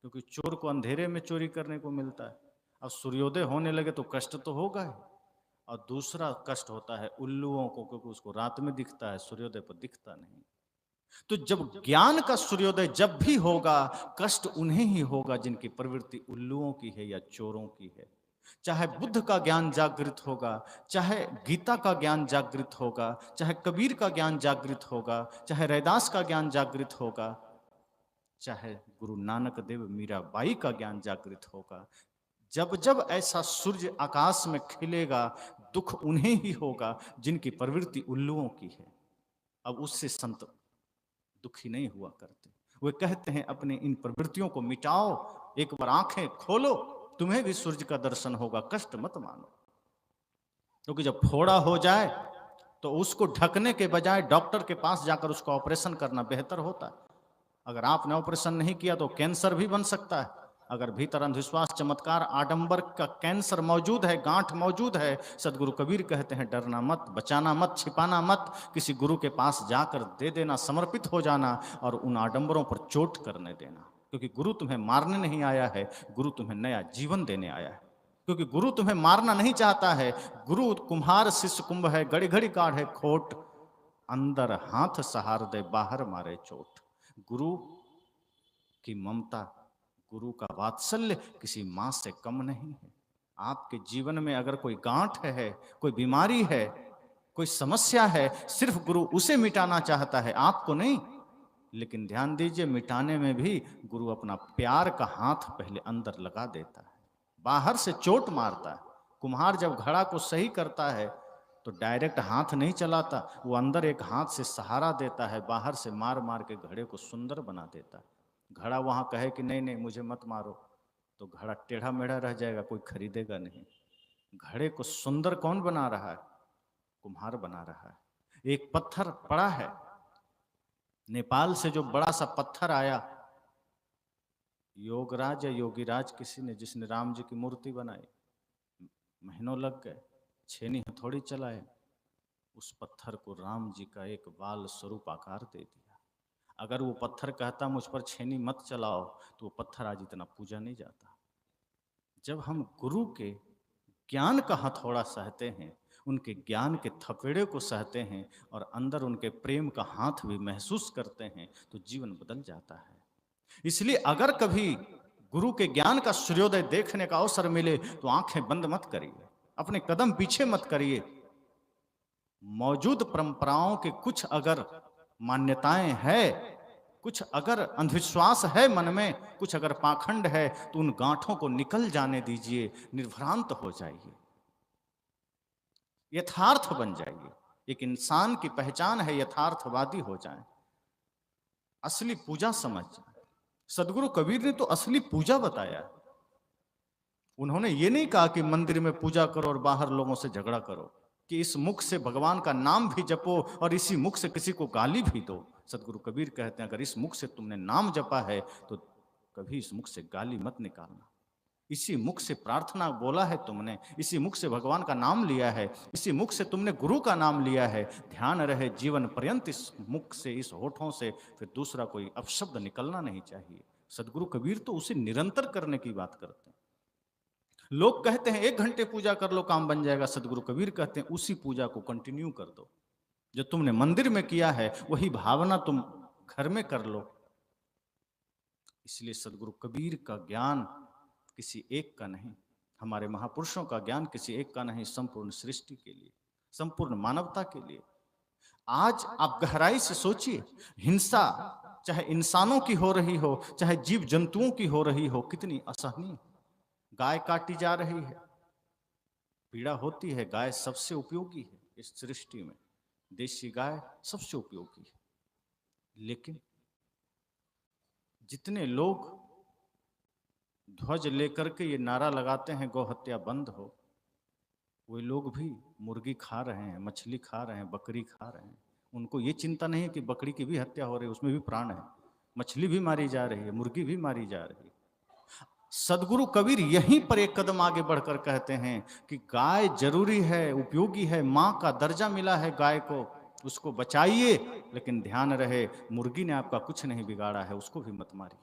क्योंकि चोर को अंधेरे में चोरी करने को मिलता है। अब सूर्योदय होने लगे तो कष्ट तो होगा ही, और दूसरा कष्ट होता है उल्लुओं को, क्योंकि उसको रात में दिखता है, सूर्योदय पर दिखता नहीं। तो जब ज्ञान का सूर्योदय जब भी होगा, कष्ट उन्हें ही होगा जिनकी प्रवृत्ति उल्लुओं की है या चोरों की है। चाहे बुद्ध का ज्ञान जागृत होगा, चाहे गीता का ज्ञान जागृत होगा, चाहे कबीर का ज्ञान जागृत होगा, चाहे रैदास का ज्ञान जागृत होगा, चाहे गुरु नानक देव मीराबाई का ज्ञान जागृत होगा, जब जब ऐसा सूर्य आकाश में खिलेगा, दुख उन्हें ही होगा जिनकी प्रवृत्ति उल्लुओं की है। अब उससे संत दुखी नहीं हुआ करते। वे कहते हैं अपने इन प्रवृत्तियों को मिटाओ, एक बार आंखें खोलो, तुम्हें भी सूर्य का दर्शन होगा, कष्ट मत मानो। क्योंकि जब फोड़ा हो जाए तो उसको ढकने के बजाय डॉक्टर के पास जाकर उसका ऑपरेशन करना बेहतर होता है। अगर आपने ऑपरेशन नहीं किया तो कैंसर भी बन सकता है। अगर भीतर अंधविश्वास, चमत्कार, आडंबर का कैंसर मौजूद है, गांठ मौजूद है, सदगुरु कबीर कहते हैं डरना मत, बचाना मत, छिपाना मत, किसी गुरु के पास जाकर दे देना, समर्पित हो जाना और उन आडंबरों पर चोट करने देना। क्योंकि गुरु तुम्हें मारने नहीं आया है, गुरु तुम्हें नया जीवन देने आया है। क्योंकि गुरु तुम्हें मारना नहीं चाहता है। गुरु कुम्हार शिष्य कुंभ है, घड़ी घड़ी काढ़े खोट, अंदर हाथ सहार दे बाहर मारे चोट। गुरु की ममता, गुरु का वात्सल्य किसी मां से कम नहीं है। आपके जीवन में अगर कोई गांठ है, कोई बीमारी है, कोई समस्या है, सिर्फ गुरु उसे मिटाना चाहता है, आपको नहीं। लेकिन ध्यान दीजिए, मिटाने में भी गुरु अपना प्यार का हाथ पहले अंदर लगा देता है, बाहर से चोट मारता है। कुम्हार जब घड़ा को सही करता है तो डायरेक्ट हाथ नहीं चलाता, वो अंदर एक हाथ से सहारा देता है, बाहर से मार मार के घड़े को सुंदर बना देता है। घड़ा वहां कहे कि नहीं नहीं मुझे मत मारो, तो घड़ा टेढ़ा मेढ़ा रह जाएगा, कोई खरीदेगा नहीं। घड़े को सुंदर कौन बना रहा है? कुम्हार बना रहा है। एक पत्थर पड़ा है, नेपाल से जो बड़ा सा पत्थर आया, योगराज या योगीराज किसी ने, जिसने राम जी की मूर्ति बनाई, महीनों लग गए, छेनी हथौड़ी चलाए, उस पत्थर को राम जी का एक बाल स्वरूप आकार दे दिया। अगर वो पत्थर कहता मुझ पर छेनी मत चलाओ, तो वो पत्थर आज इतना पूजा नहीं जाता। जब हम गुरु के ज्ञान का हथौड़ा सहते हैं, उनके ज्ञान के थपेड़े को सहते हैं और अंदर उनके प्रेम का हाथ भी महसूस करते हैं, तो जीवन बदल जाता है। इसलिए अगर कभी गुरु के ज्ञान का सूर्योदय देखने का अवसर मिले तो आंखें बंद मत करिए, अपने कदम पीछे मत करिए। मौजूद परंपराओं के कुछ अगर मान्यताएं है, कुछ अगर अंधविश्वास है मन में, कुछ अगर पाखंड है, तो उन गांठों को निकल जाने दीजिए, निर्भ्रांत हो जाइए, यथार्थ बन जाइए। एक इंसान की पहचान है यथार्थवादी हो जाए, असली पूजा समझ जाए। सदगुरु कबीर ने तो असली पूजा बताया। उन्होंने ये नहीं कहा कि मंदिर में पूजा करो और बाहर लोगों से झगड़ा करो, कि इस मुख से भगवान का नाम भी जपो और इसी मुख से किसी को गाली भी दो। सदगुरु कबीर कहते हैं अगर इस मुख से तुमने नाम जपा है तो कभी इस मुख से गाली मत निकालना। इसी मुख से प्रार्थना बोला है तुमने, इसी मुख से भगवान का नाम लिया है, इसी मुख से तुमने गुरु का नाम लिया है, ध्यान रहे जीवन पर्यंत इस मुख से, इस होठों से फिर दूसरा कोई अपशब्द निकलना नहीं चाहिए। सदगुरु कबीर तो उसे निरंतर करने की बात करते हैं। लोग कहते हैं 1 घंटे पूजा कर लो काम बन जाएगा, सदगुरु कबीर कहते हैं उसी पूजा को कंटिन्यू कर दो। जो तुमने मंदिर में किया है वही भावना तुम घर में कर लो। इसलिए सदगुरु कबीर का ज्ञान किसी एक का नहीं, हमारे महापुरुषों का ज्ञान किसी एक का नहीं, संपूर्ण सृष्टि के लिए, संपूर्ण मानवता के लिए। आज आप गहराई से सोचिए, हिंसा चाहे इंसानों की हो रही हो, चाहे जीव जंतुओं की हो रही हो, कितनी असहनीय। गाय काटी जा रही है, पीड़ा होती है। गाय सबसे उपयोगी है इस सृष्टि में, देशी गाय सबसे उपयोगी है। लेकिन जितने लोग ध्वज लेकर के ये नारा लगाते हैं गौ हत्या बंद हो, वे लोग भी मुर्गी खा रहे हैं, मछली खा रहे हैं, बकरी खा रहे हैं। उनको ये चिंता नहीं है कि बकरी की भी हत्या हो रही है, उसमें भी प्राण है, मछली भी मारी जा रही है, मुर्गी भी मारी जा रही है। सदगुरु कबीर यहीं पर एक कदम आगे बढ़कर कहते हैं कि गाय जरूरी है, उपयोगी है, माँ का दर्जा मिला है गाय को, उसको बचाइए। लेकिन ध्यान रहे, मुर्गी ने आपका कुछ नहीं बिगाड़ा है, उसको भी मत मारिए।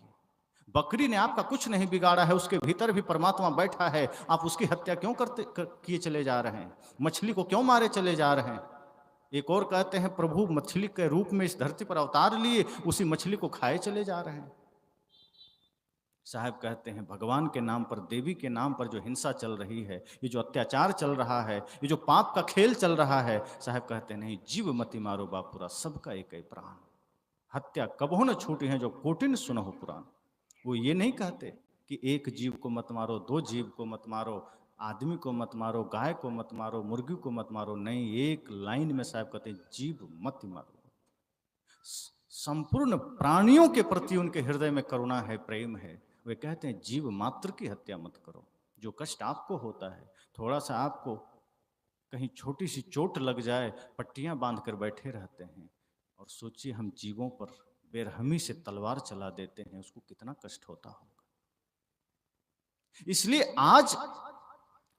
बकरी ने आपका कुछ नहीं बिगाड़ा है, उसके भीतर भी परमात्मा बैठा है, आप उसकी हत्या क्यों किए चले जा रहे हैं? मछली को क्यों मारे चले जा रहे हैं? एक और कहते हैं प्रभु मछली के रूप में इस धरती पर अवतार लिए, उसी मछली को खाए चले जा रहे हैं। साहब कहते हैं भगवान के नाम पर, देवी के नाम पर जो हिंसा चल रही है, ये जो अत्याचार चल रहा है, ये जो पाप का खेल चल रहा है, साहब कहते नहीं, जीव मति मारो बापुरा, सबका एक ही प्राण। हत्या कबहु न छूटी है जो कोटिन सुनहु पुराण। वो ये नहीं कहते कि एक जीव को मत मारो, दो जीव को मत मारो, आदमी को मत मारो, गाय को मत मारो, मुर्गी को मत मारो। नहीं, एक लाइन में साहब कहते हैं जीव मत मारो। संपूर्ण प्राणियों के प्रति उनके हृदय में करुणा है, प्रेम है। वे कहते हैं जीव मात्र की हत्या मत करो। जो कष्ट आपको होता है, थोड़ा सा आपको कहीं छोटी सी चोट लग जाए, पट्टियां बांध कर बैठे रहते हैं, और सोचिए हम जीवों पर बेरहमी से तलवार चला देते हैं, उसको कितना कष्ट होता होगा। इसलिए आज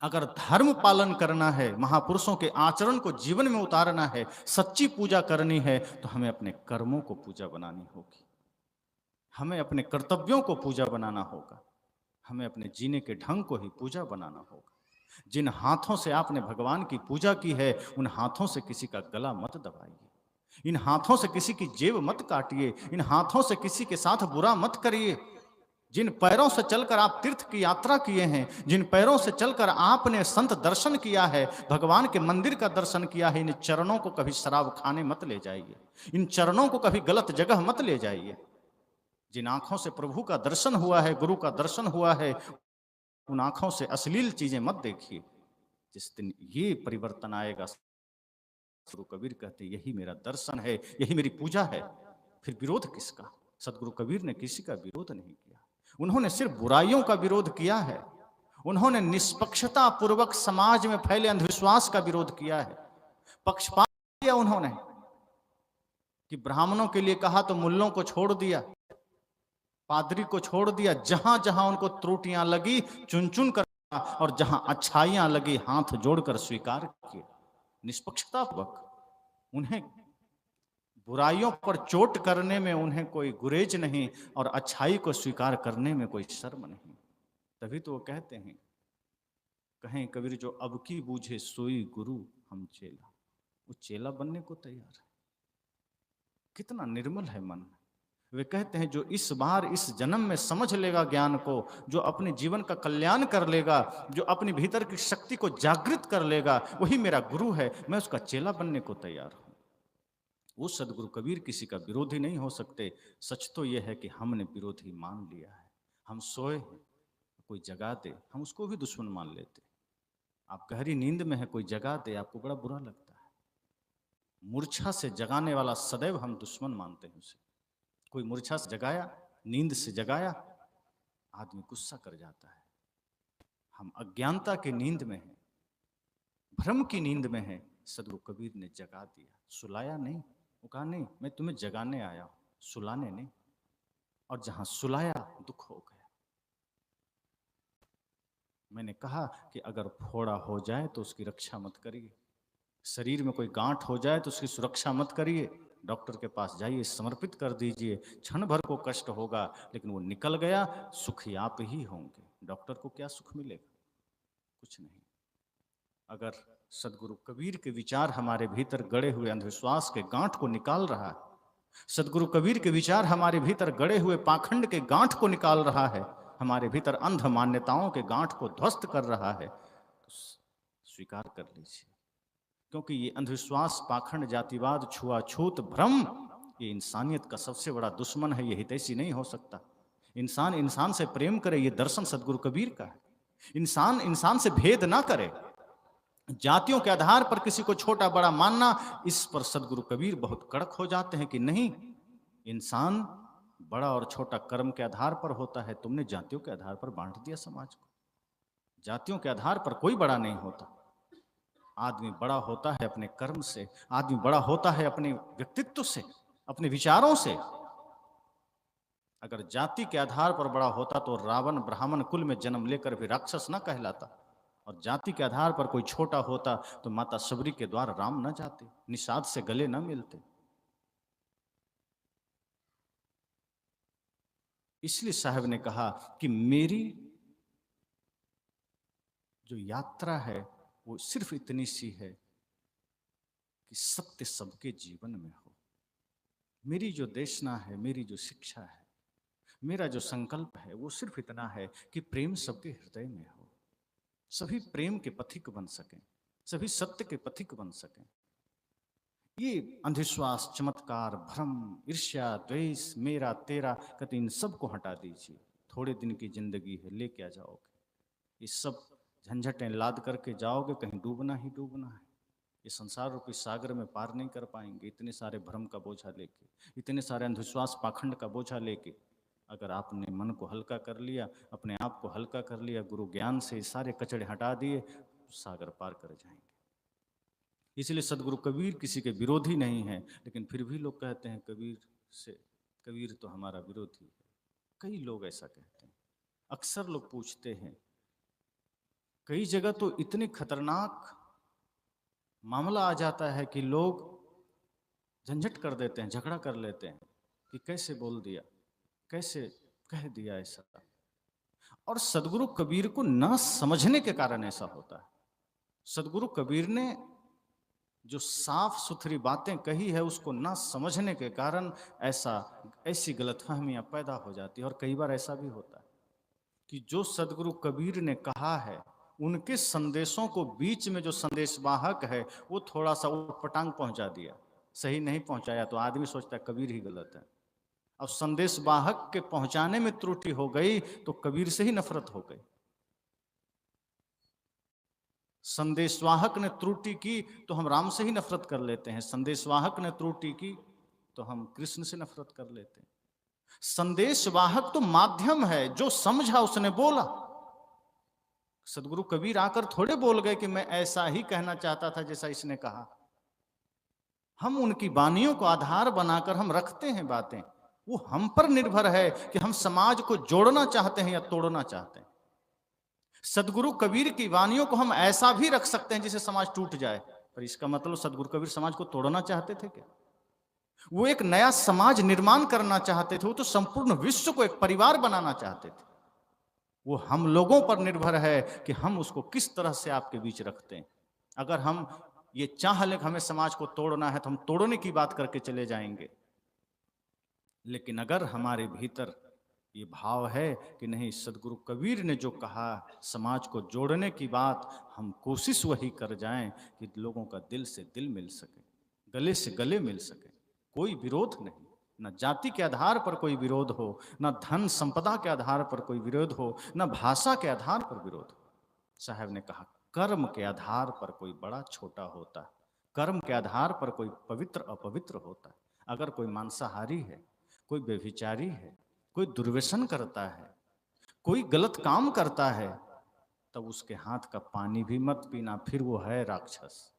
अगर धर्म पालन करना है, महापुरुषों के आचरण को जीवन में उतारना है, सच्ची पूजा करनी है, तो हमें अपने कर्मों को पूजा बनानी होगी, हमें अपने कर्तव्यों को पूजा बनाना होगा, हमें अपने जीने के ढंग को ही पूजा बनाना होगा। जिन हाथों से आपने भगवान की पूजा की है, उन हाथों से किसी का गला मत दबाइए, इन हाथों से किसी की जेब मत काटिए, इन हाथों से किसी के साथ बुरा मत करिए। जिन पैरों से चलकर आप तीर्थ की यात्रा किए हैं, जिन पैरों से चलकर आपने संत दर्शन किया है, भगवान के मंदिर का दर्शन किया है, इन चरणों को कभी शराब खाने मत ले जाइए, इन चरणों को कभी गलत जगह मत ले जाइए। जिन आंखों से प्रभु का दर्शन हुआ है, गुरु का दर्शन हुआ है, उन आंखों से अश्लील चीजें मत देखिए। जिस दिन ये परिवर्तन आएगा, गुरु कबीर कहते यही मेरा दर्शन है, यही मेरी पूजा है, फिर विरोध किसका? सदगुरु कबीर ने किसी का विरोध नहीं किया, उन्होंने सिर्फ बुराइयों का विरोध किया है। उन्होंने निष्पक्षता पूर्वक समाज में फैले अंधविश्वास का विरोध किया है। पक्षपात किया उन्होंने, कि ब्राह्मणों के लिए कहा तो मुल्लों को छोड़ दिया, पादरी को छोड़ दिया। जहां जहां उनको त्रुटियां लगी चुन चुन कर, और जहां अच्छाइयां लगी हाथ जोड़कर स्वीकार किए। निष्पक्षतापूर्वक, उन्हें बुराइयों पर चोट करने में उन्हें कोई गुरेज नहीं, और अच्छाई को स्वीकार करने में कोई शर्म नहीं। तभी तो वो कहते हैं, कहें कबीर जो अब की बूझे सोई गुरु हम चेला, वो चेला बनने को तैयार है। कितना निर्मल है मन। वे कहते हैं जो इस बार इस जन्म में समझ लेगा ज्ञान को, जो अपने जीवन का कल्याण कर लेगा, जो अपने भीतर की शक्ति को जागृत कर लेगा, वही मेरा गुरु है, मैं उसका चेला बनने को तैयार हूं। वो सदगुरु कबीर किसी का विरोधी नहीं हो सकते। सच तो यह है कि हमने विरोधी मान लिया है। हम सोए हैं, कोई जगा दे, हम उसको भी दुश्मन मान लेते। आप गहरी नींद में है, कोई जगा दे, आपको बड़ा बुरा लगता है। मूर्छा से जगाने वाला सदैव हम दुश्मन मानते हैं उसे। कोई मूर्छा से जगाया, नींद से जगाया, आदमी गुस्सा कर जाता है। हम अज्ञानता की नींद में हैं, भ्रम की नींद में हैं। सदगुरु कबीर ने जगा दिया, सुलाया नहीं। वो कहा नहीं, मैं तुम्हें जगाने आया हूं, सुलाने नहीं। और जहां सुलाया दुख हो गया। मैंने कहा कि अगर फोड़ा हो जाए तो उसकी रक्षा मत करिए, शरीर में कोई गांठ हो जाए तो उसकी सुरक्षा मत करिए। डॉक्टर के पास जाइए, समर्पित कर दीजिए। क्षण भर को कष्ट होगा, लेकिन वो निकल गया, सुखी आप ही होंगे। डॉक्टर को क्या सुख मिलेगा? कुछ नहीं। अगर सदगुरु कबीर के विचार हमारे भीतर गड़े हुए अंधविश्वास के गांठ को निकाल रहा है, सदगुरु कबीर के विचार हमारे भीतर गड़े हुए पाखंड के गांठ को निकाल रहा है, हमारे भीतर अंध मान्यताओं के गांठ को ध्वस्त कर रहा है, तो स्वीकार कर लीजिए। क्योंकि ये अंधविश्वास, पाखंड, जातिवाद, छुआछूत, भ्रम, ये इंसानियत का सबसे बड़ा दुश्मन है। ये हितैषी नहीं हो सकता। इंसान इंसान से प्रेम करे, ये दर्शन सदगुरु कबीर का है। इंसान इंसान से भेद ना करे। जातियों के आधार पर किसी को छोटा बड़ा मानना, इस पर सदगुरु कबीर बहुत कड़क हो जाते हैं कि नहीं, इंसान बड़ा और छोटा कर्म के आधार पर होता है। तुमने जातियों के आधार पर बांट दिया समाज को। जातियों के आधार पर कोई बड़ा नहीं होता। आदमी बड़ा होता है अपने कर्म से, आदमी बड़ा होता है अपने व्यक्तित्व से, अपने विचारों से। अगर जाति के आधार पर बड़ा होता तो रावण ब्राह्मण कुल में जन्म लेकर भी राक्षस न कहलाता, और जाति के आधार पर कोई छोटा होता तो माता सबरी के द्वार राम न जाते, निषाद से गले न मिलते। इसलिए साहब ने कहा कि मेरी जो यात्रा है वो सिर्फ इतनी सी है कि सत्य सबके जीवन में हो। मेरी जो देशना है, मेरी जो शिक्षा है, मेरा जो संकल्प है, वो सिर्फ इतना है कि प्रेम सबके हृदय में हो, सभी प्रेम के पथिक बन सकें, सभी सत्य के पथिक बन सकें। ये अंधविश्वास, चमत्कार, भ्रम, ईर्ष्या, द्वेष, मेरा तेरा, कहते इन सब को हटा दीजिए। थोड़े दिन की जिंदगी है, ले क्या जाओगे? ये सब झंझटें लाद करके जाओगे, कहीं डूबना ही डूबना है। ये संसार रूपी सागर में पार नहीं कर पाएंगे, इतने सारे भ्रम का बोझा लेके, इतने सारे अंधविश्वास पाखंड का बोझा लेके। अगर आपने मन को हल्का कर लिया, अपने आप को हल्का कर लिया, गुरु ज्ञान से सारे कचड़े हटा दिए, तो सागर पार कर जाएंगे। इसलिए सदगुरु कबीर किसी के विरोधी नहीं है, लेकिन फिर भी लोग कहते हैं कबीर तो हमारा विरोधी है। कई लोग ऐसा कहते हैं। अक्सर लोग पूछते हैं, कई जगह तो इतने खतरनाक मामला आ जाता है कि लोग झंझट कर देते हैं, झगड़ा कर लेते हैं कि कैसे बोल दिया, कैसे कह दिया ऐसा। और सदगुरु कबीर को न समझने के कारण ऐसा होता है। सदगुरु कबीर ने जो साफ सुथरी बातें कही है, उसको न समझने के कारण ऐसी गलतफहमियां पैदा हो जाती है। और कई बार ऐसा भी होता है कि जो सदगुरु कबीर ने कहा है, उनके संदेशों को बीच में जो संदेशवाहक है वो थोड़ा सा उटपटांग पहुंचा दिया, सही नहीं पहुंचाया, तो आदमी सोचता है कबीर ही गलत है। अब संदेशवाहक के पहुंचाने में त्रुटि हो गई तो कबीर से ही नफरत हो गई। संदेशवाहक ने त्रुटि की तो हम राम से ही नफरत कर लेते हैं, संदेशवाहक ने त्रुटि की तो हम कृष्ण से नफरत कर लेते हैं। संदेशवाहक तो माध्यम है, जो समझा उसने बोला। सदगुरु कबीर आकर थोड़े बोल गए कि मैं ऐसा ही कहना चाहता था जैसा इसने कहा। हम उनकी वाणियों को आधार बनाकर हम रखते हैं बातें। वो हम पर निर्भर है कि हम समाज को जोड़ना चाहते हैं या तोड़ना चाहते हैं। सदगुरु कबीर की वाणियों को हम ऐसा भी रख सकते हैं जिससे समाज टूट जाए, पर इसका मतलब सदगुरु कबीर समाज को तोड़ना चाहते थे क्या? वो एक नया समाज निर्माण करना चाहते थे। वो तो संपूर्ण विश्व को एक परिवार बनाना चाहते थे। वो हम लोगों पर निर्भर है कि हम उसको किस तरह से आपके बीच रखते हैं। अगर हम ये चाह लें कि हमें समाज को तोड़ना है तो हम तोड़ने की बात करके चले जाएंगे। लेकिन अगर हमारे भीतर ये भाव है कि नहीं, सदगुरु कबीर ने जो कहा समाज को जोड़ने की बात, हम कोशिश वही कर जाएं कि लोगों का दिल से दिल मिल सके, गले से गले मिल सके। कोई विरोध नहीं, न जाति के आधार पर कोई विरोध हो, न धन संपदा के आधार पर कोई विरोध हो, न भाषा के आधार पर विरोध हो। साहब ने कहा कर्म के आधार पर कोई बड़ा छोटा होता है, कर्म के आधार पर कोई पवित्र अपवित्र होता है। अगर कोई मांसाहारी है, कोई व्यभिचारी है, कोई दुर्व्यसन करता है, कोई गलत काम करता है, तब उसके हाथ का पानी भी मत पीना, फिर वो है राक्षस।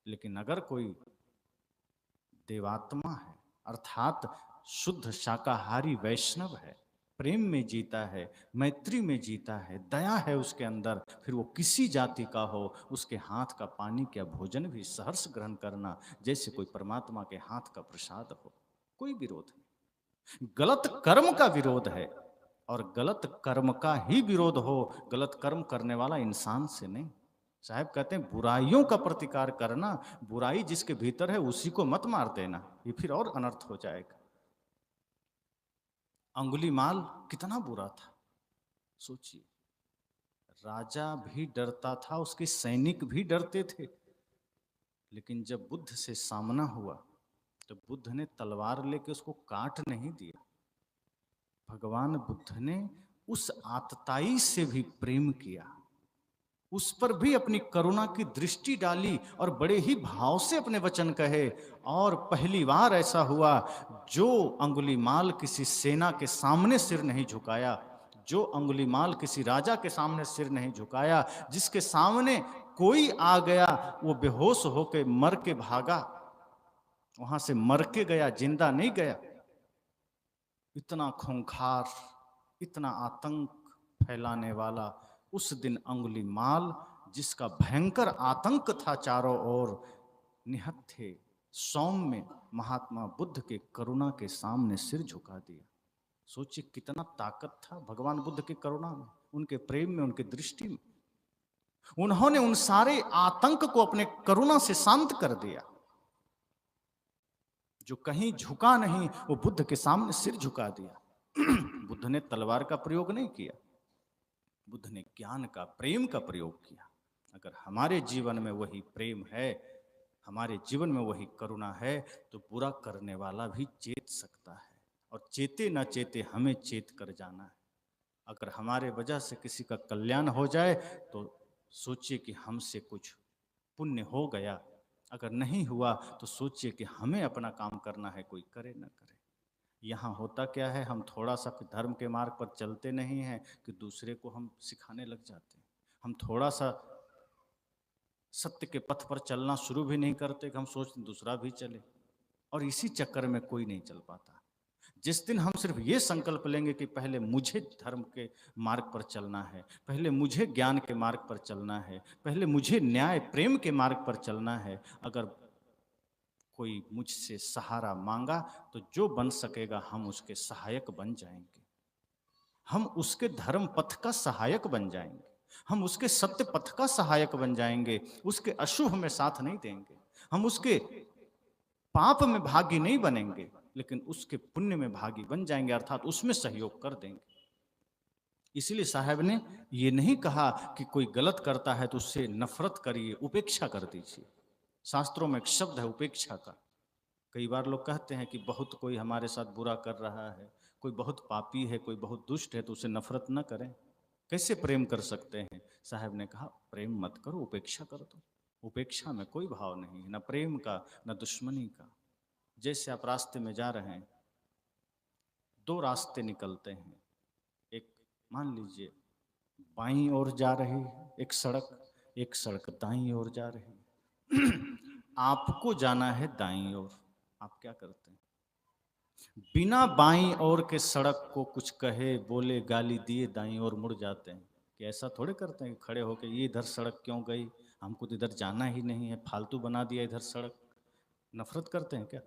लेकिन अगर कोई देवात्मा है, अर्थात शुद्ध शाकाहारी वैष्णव है, प्रेम में जीता है, मैत्री में जीता है, दया है उसके अंदर, फिर वो किसी जाति का हो, उसके हाथ का पानी क्या भोजन भी सहर्ष ग्रहण करना जैसे कोई परमात्मा के हाथ का प्रसाद हो। कोई विरोध नहीं। गलत कर्म का विरोध है, और गलत कर्म का ही विरोध हो, गलत कर्म करने वाला इंसान से नहीं। साहब कहते हैं बुराइयों का प्रतिकार करना, बुराई जिसके भीतर है उसी को मत मार देना, ये फिर और अनर्थ हो जाएगा। अंगुलीमाल कितना बुरा था, सोचिए, राजा भी डरता था, उसके सैनिक भी डरते थे, लेकिन जब बुद्ध से सामना हुआ तो बुद्ध ने तलवार लेके उसको काट नहीं दिया। भगवान बुद्ध ने उस आतताई से भी प्रेम किया, उस पर भी अपनी करुणा की दृष्टि डाली और बड़े ही भाव से अपने वचन कहे। और पहली बार ऐसा हुआ, जो अंगुलीमाल किसी सेना के सामने सिर नहीं झुकाया, जो अंगुलीमाल किसी राजा के सामने सिर नहीं झुकाया, जिसके सामने कोई आ गया वो बेहोश होके मर के भागा, वहां से मर के गया, जिंदा नहीं गया। इतना खूंखार, इतना आतंक फैलाने वाला उस दिन अंगुलीमाल, जिसका भयंकर आतंक था चारों ओर, निहत्थे सौम्य महात्मा बुद्ध के करुणा के सामने सिर झुका दिया। सोचिए कितना ताकत था भगवान बुद्ध की करुणा में, उनके प्रेम में, उनकी दृष्टि में। उन्होंने उन सारे आतंक को अपने करुणा से शांत कर दिया। जो कहीं झुका नहीं वो बुद्ध के सामने सिर झुका दिया। बुद्ध ने तलवार का प्रयोग नहीं किया, बुद्ध ने ज्ञान का, प्रेम का प्रयोग किया। अगर हमारे जीवन में वही प्रेम है, हमारे जीवन में वही करुणा है, तो बुरा करने वाला भी चेत सकता है, और चेते न चेते हमें चेत कर जाना है। अगर हमारे वजह से किसी का कल्याण हो जाए तो सोचिए कि हमसे कुछ पुण्य हो गया, अगर नहीं हुआ तो सोचिए कि हमें अपना काम करना है, कोई करे न करे। यहाँ होता क्या है, हम थोड़ा सा धर्म के मार्ग पर चलते नहीं हैं कि दूसरे को हम सिखाने लग जाते हैं। हम थोड़ा सा सत्य के पथ पर चलना शुरू भी नहीं करते कि हम सोचते दूसरा भी चले, और इसी चक्कर में कोई नहीं चल पाता। जिस दिन हम सिर्फ ये संकल्प लेंगे कि पहले मुझे धर्म के मार्ग पर चलना है, पहले मुझे ज्ञान के मार्ग पर चलना है, पहले मुझे न्याय प्रेम के मार्ग पर चलना है, अगर कोई मुझसे सहारा मांगा तो जो बन सकेगा हम उसके सहायक बन जाएंगे, हम उसके धर्म पथ का सहायक बन जाएंगे, हम उसके सत्य पथ का सहायक बन जाएंगे, उसके अशुभ में साथ नहीं देंगे, हम उसके पाप में भागी नहीं बनेंगे, लेकिन उसके पुण्य में भागी बन जाएंगे, अर्थात उसमें सहयोग कर देंगे। इसलिए साहब ने ये नहीं कहा कि कोई गलत करता है तो उससे नफरत करिए, उपेक्षा कर दीजिए। शास्त्रों में एक शब्द है उपेक्षा का। कई बार लोग कहते हैं कि बहुत कोई हमारे साथ बुरा कर रहा है, कोई बहुत पापी है, कोई बहुत दुष्ट है, तो उसे नफरत न करें। कैसे प्रेम कर सकते हैं? साहब ने कहा प्रेम मत करो, उपेक्षा कर दो। उपेक्षा में कोई भाव नहीं, न प्रेम का न दुश्मनी का। जैसे आप रास्ते में जा रहे हैं, दो रास्ते निकलते हैं, एक मान लीजिए बाईं ओर जा रही है एक सड़क दाईं ओर जा रही है। आपको जाना है दाईं ओर, आप क्या करते हैं? बिना बाईं ओर के सड़क को कुछ कहे, बोले, गाली दिए दाईं ओर मुड़ जाते हैं। कि ऐसा थोड़े करते हैं कि खड़े होकर ये इधर सड़क क्यों गई, हमको तो इधर जाना ही नहीं है, फालतू बना दिया इधर सड़क। नफरत करते हैं क्या?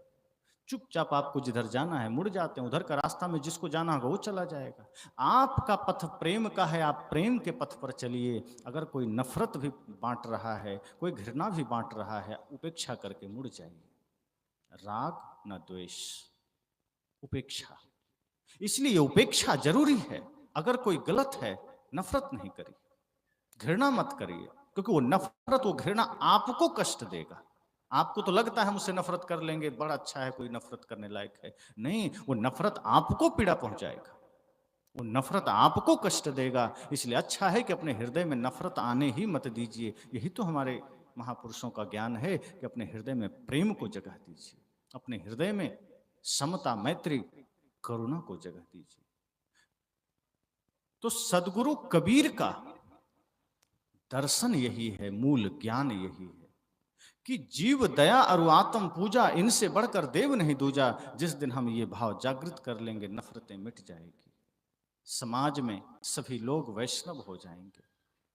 चुपचाप आपको जिधर जाना है मुड़ जाते हैं, उधर का रास्ता में जिसको जाना होगा वो चला जाएगा। आपका पथ प्रेम का है, आप प्रेम के पथ पर चलिए। अगर कोई नफरत भी बांट रहा है, कोई घृणा भी बांट रहा है, उपेक्षा करके मुड़ जाइए। राग न द्वेष, उपेक्षा। इसलिए उपेक्षा जरूरी है। अगर कोई गलत है, नफरत नहीं करिए, घृणा मत करिए, क्योंकि वो नफरत, वो घृणा आपको कष्ट देगा। आपको तो लगता है हम उससे नफरत कर लेंगे, बड़ा अच्छा है, कोई नफरत करने लायक है। नहीं, वो नफरत आपको पीड़ा पहुंचाएगा, वो नफरत आपको कष्ट देगा। इसलिए अच्छा है कि अपने हृदय में नफरत आने ही मत दीजिए। यही तो हमारे महापुरुषों का ज्ञान है कि अपने हृदय में प्रेम को जगह दीजिए, अपने हृदय में समता, मैत्री, करुणा को जगह दीजिए। तो सदगुरु कबीर का दर्शन यही है, मूल ज्ञान यही है कि जीव दया और आत्म पूजा, इनसे बढ़कर देव नहीं दूजा। जिस दिन हम ये भाव जागृत कर लेंगे, नफरतें मिट जाएगी, समाज में सभी लोग वैष्णव हो जाएंगे।